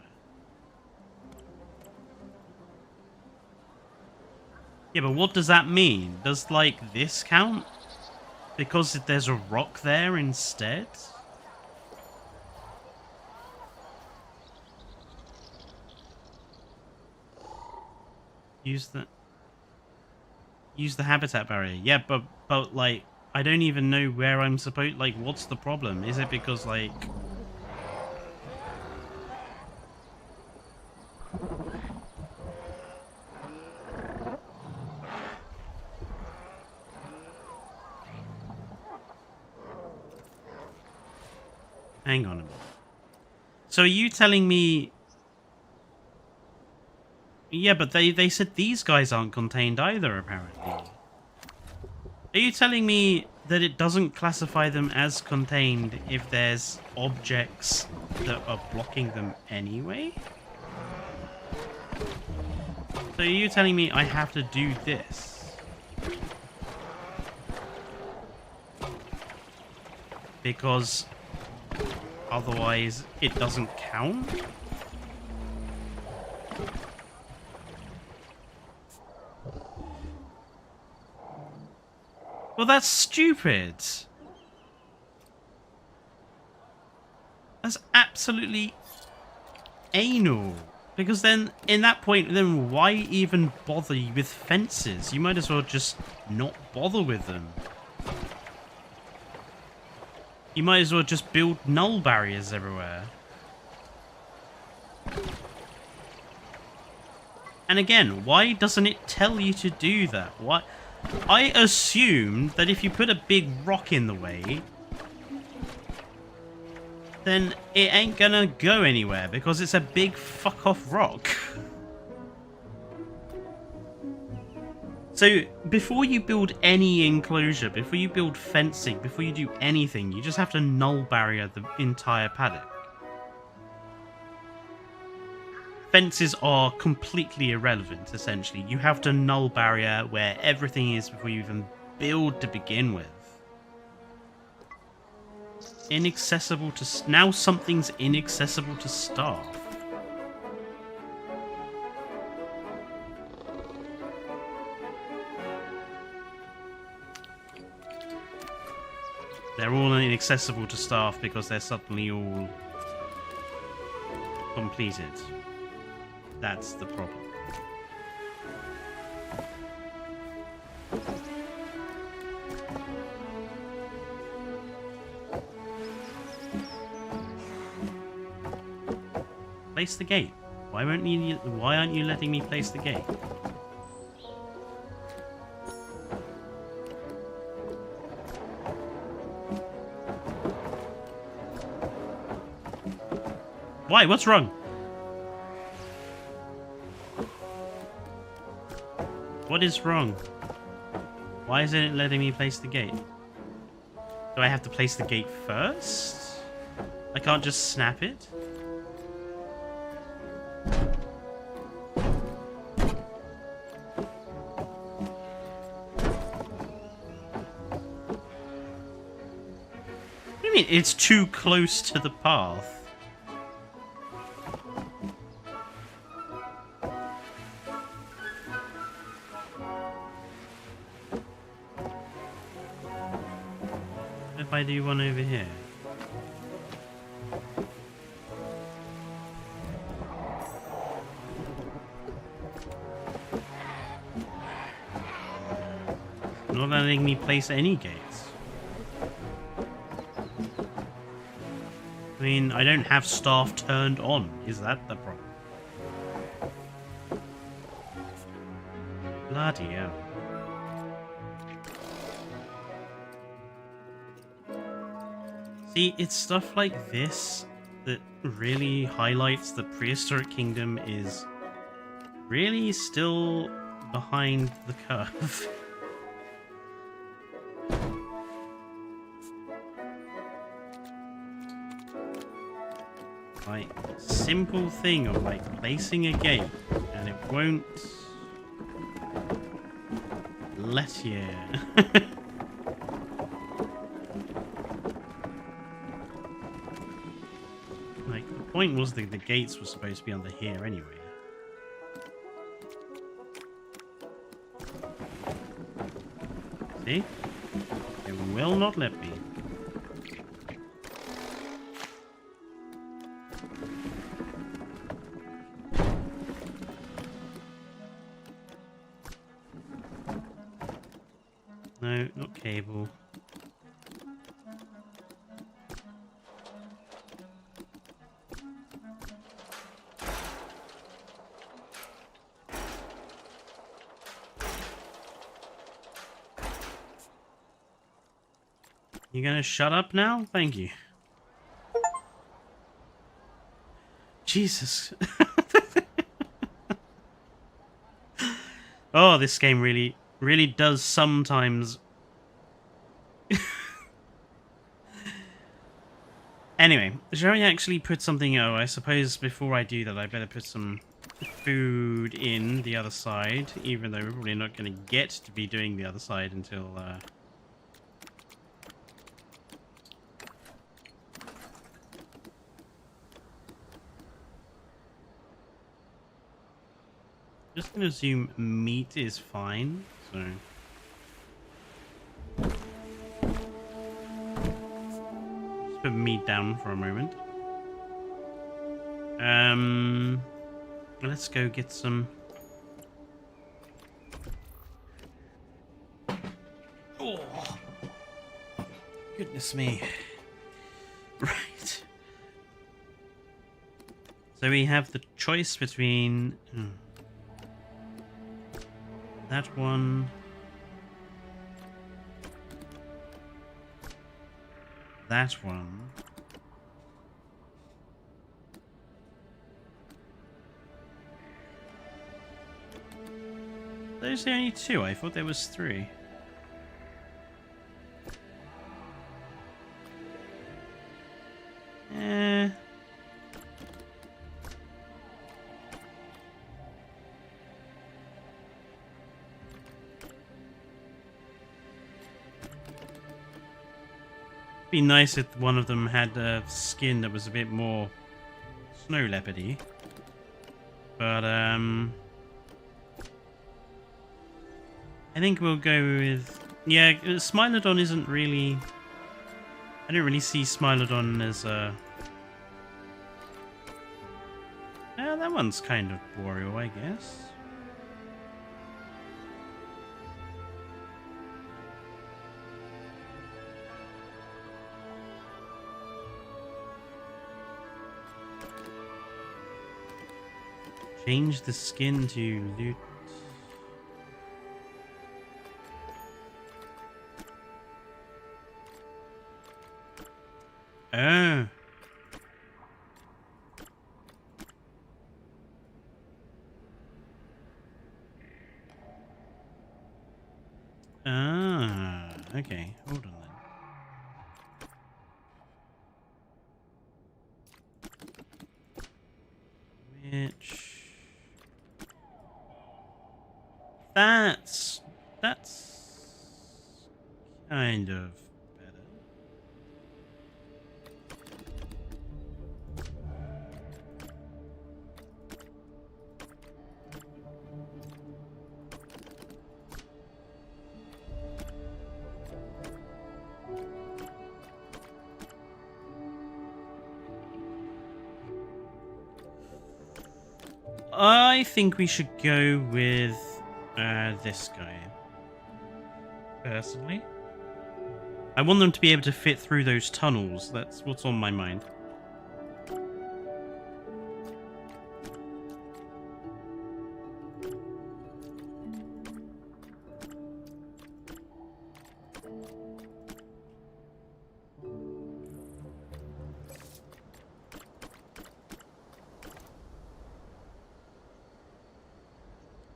Yeah, but what does that mean? Does, like, this count? Because there's a rock there instead? Use the habitat barrier. Yeah, but like, I don't even know where I'm supposed... Like, what's the problem? Is it because, like... Hang on a minute. So are you telling me... Yeah, but they said these guys aren't contained either, apparently. Are you telling me that it doesn't classify them as contained if there's objects that are blocking them anyway? So are you telling me I have to do this? Because otherwise it doesn't count? Well, that's stupid. That's absolutely anal. Because then, in that point, then why even bother with fences? You might as well just not bother with them. You might as well just build null barriers everywhere. And again, why doesn't it tell you to do that? Why? I assumed that if you put a big rock in the way, then it ain't gonna go anywhere because it's a big fuck off rock. So before you build any enclosure, before you build fencing, before you do anything, you just have to null barrier the entire paddock. Fences are completely irrelevant, essentially. You have to null barrier where everything is before you even build to begin with. Inaccessible to... Now something's inaccessible to staff. They're all inaccessible to staff because they're suddenly all completed. That's the problem. Place the gate. Why aren't you letting me place the gate? Why? What's wrong? What is wrong? Why isn't it letting me place the gate? Do I have to place the gate first? I can't just snap it? What do you mean it's too close to the path? If I do one over here. Not letting me place any gates. I mean, I don't have staff turned on. Is that the problem? Bloody hell. See, it's stuff like this that really highlights that Prehistoric Kingdom is really still behind the curve. Like, simple thing of like placing a gate and it won't let you. Like, the point was that the gates were supposed to be under here anyway. See? It will not let me. No, not cable. You gonna shut up now? Thank you. Jesus. Oh, this game really does sometimes Anyway, shall I actually put something... Oh, I suppose before I do that, I better put some food in the other side, even though we're probably not going to get to be doing the other side until... Just going to assume meat is fine, so... Just put meat down for a moment. Let's go get some... Oh! Goodness me. Right. So we have the choice between... that one... that one... Those are only two. I thought there was three. Be nice if one of them had a skin that was a bit more snow leopardy. But I think we'll go with... Yeah, Smilodon isn't really... I don't really see Smilodon as a... that one's kind of boreal, I guess. Change the skin to loot. Oh. Ah, okay. Hold on then. Which... That's kind of better. I think we should go with this guy. Personally, I want them to be able to fit through those tunnels. That's what's on my mind.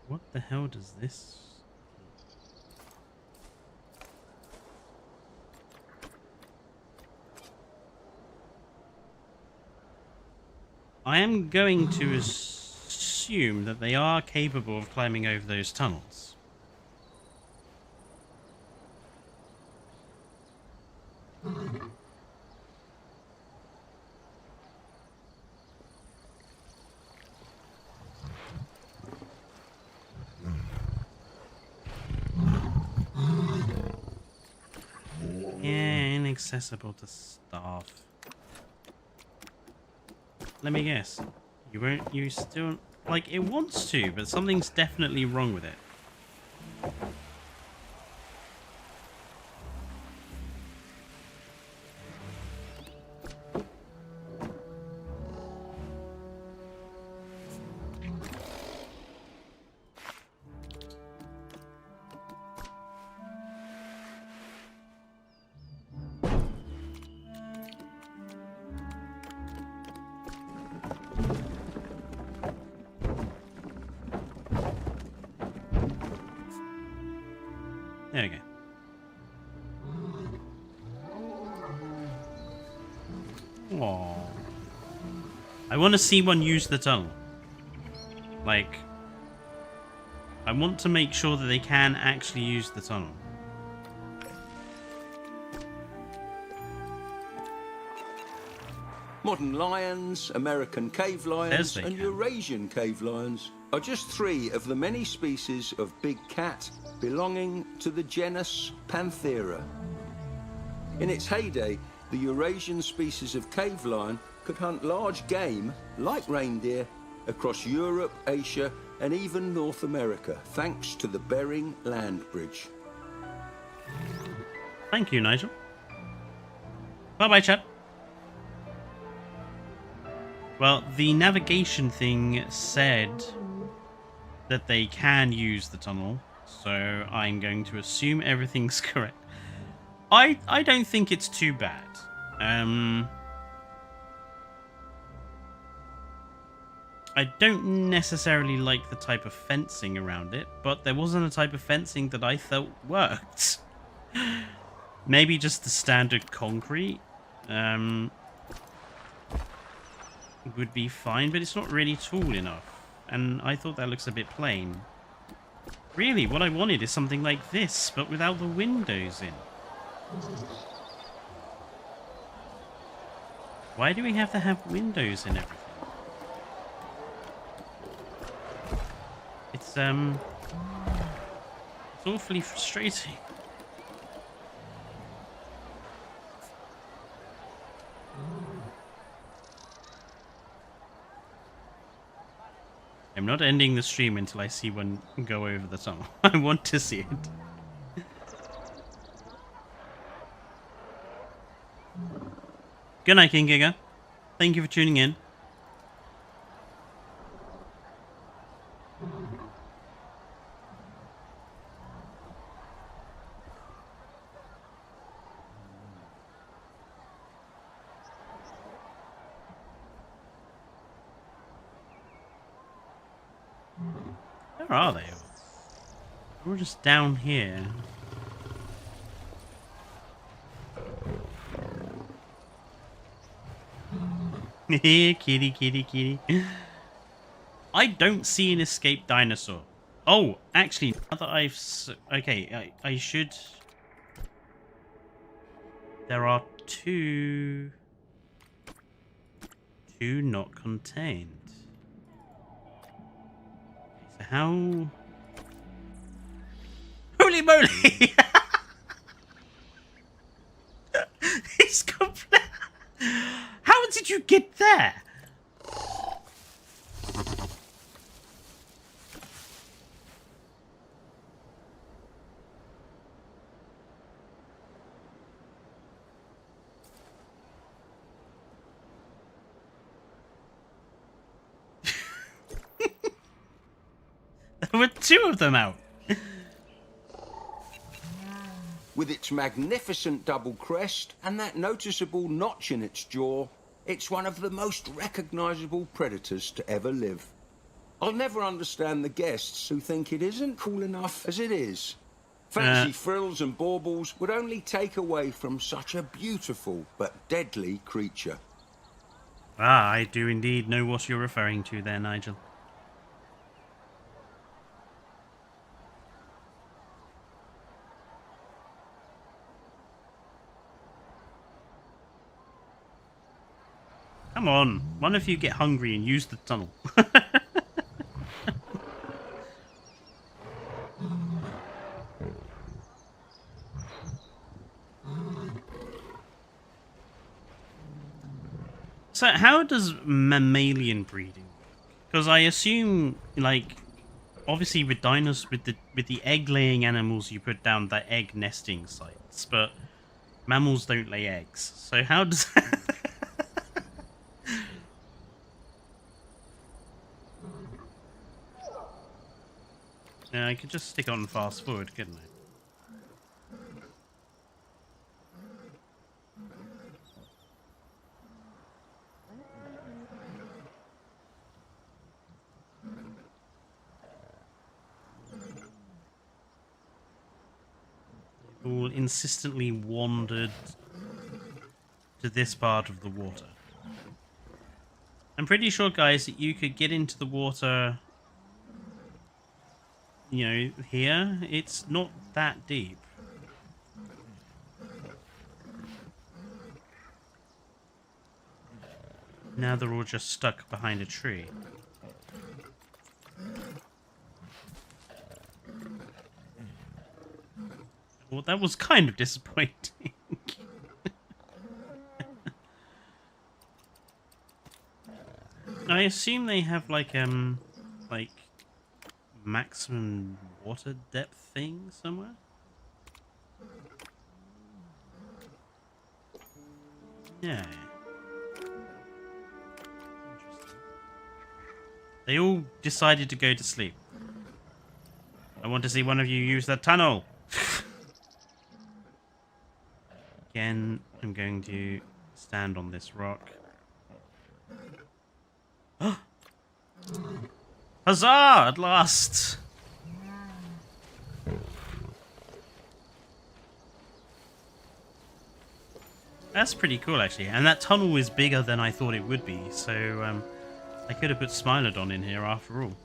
What the hell does this... I am going to assume that they are capable of climbing over those tunnels. Yeah, inaccessible to staff. Let me guess. You won't... You still... Like, it wants to, but something's definitely wrong with it. There we go. Oh. I want to see one use the tunnel. Like, I want to make sure that they can actually use the tunnel. Modern lions, American cave lions, and can. Eurasian cave lions are just 3 of the many species of big cat belonging to the genus Panthera. In its heyday, the Eurasian species of cave lion could hunt large game, like reindeer, across Europe, Asia, and even North America, thanks to the Bering Land Bridge. Thank you, Nigel. Bye-bye, chat. Well, the navigation thing said that they can use the tunnel, so I'm going to assume everything's correct. I don't think it's too bad. I don't necessarily like the type of fencing around it, but there wasn't a type of fencing that I felt worked. Maybe just the standard concrete would be fine, but it's not really tall enough. And I thought that looks a bit plain. Really, what I wanted is something like this, but without the windows in. Why do we have to have windows in everything? It's awfully frustrating. I'm not ending the stream until I see one go over the tunnel. I want to see it. Good night, King Giga. Thank you for tuning in. Where are they? We're just down here. Kitty, kitty, kitty. I don't see an escaped dinosaur. Oh, actually, now that I've... Okay, I should... There are two not contained. So how... Holy moly! It's complete... How did you get there? There were 2 of them out. With its magnificent double crest and that noticeable notch in its jaw, it's one of the most recognizable predators to ever live. I'll never understand the guests who think it isn't cool enough as it is. Fancy frills and baubles would only take away from such a beautiful but deadly creature. Ah, I do indeed know what you're referring to there, Nigel. Come on, one of you get hungry and use the tunnel. So how does mammalian breeding work? Because I assume, like, obviously with with the egg-laying animals, you put down the egg nesting sites, but mammals don't lay eggs. So how does Yeah, I could just stick on fast forward, couldn't I? All insistently wandered to this part of the water. I'm pretty sure, guys, that you could get into the water, you know, here. It's not that deep. Now they're all just stuck behind a tree. Well, that was kind of disappointing. I assume they have like maximum water depth thing somewhere. Yeah. Interesting. They all decided to go to sleep. I want to see one of you use that tunnel. Again, I'm going to stand on this rock. Huzzah! At last! That's pretty cool, actually. And that tunnel is bigger than I thought it would be, so I could have put Smilodon in here after all.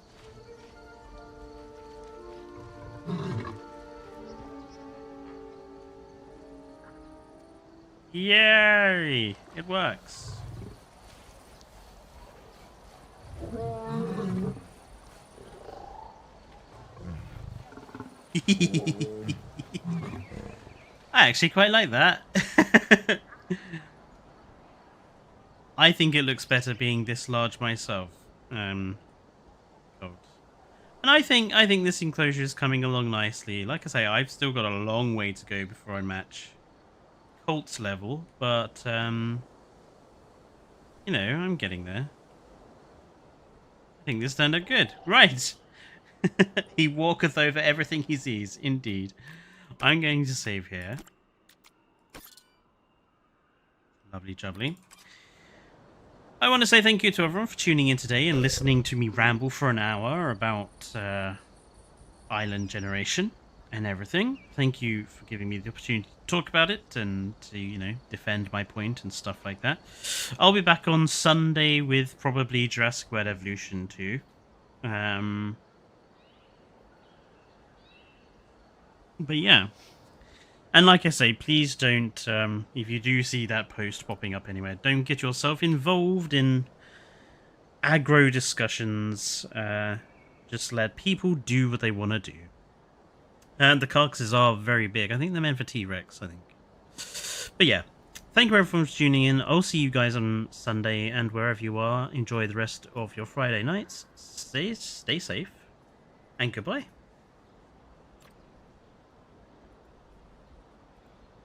Yay! It works. I actually quite like that. I think it looks better being this large myself. And I think this enclosure is coming along nicely. Like I say, I've still got a long way to go before I match Colt's level, but you know, I'm getting there. I think this turned out good. Right. He walketh over everything he sees. Indeed. I'm going to save here. Lovely jubbly. I want to say thank you to everyone for tuning in today and listening to me ramble for an hour about island generation and everything. Thank you for giving me the opportunity to talk about it and to, you know, defend my point and stuff like that. I'll be back on Sunday with probably Jurassic World Evolution 2. But yeah. And like I say, please don't, if you do see that post popping up anywhere, don't get yourself involved in aggro discussions. Just let people do what they want to do. And the carcasses are very big. I think they're meant for T-Rex, I think. But yeah, thank you everyone for tuning in. I'll see you guys on Sunday, and wherever you are, enjoy the rest of your Friday nights. Stay safe, and goodbye.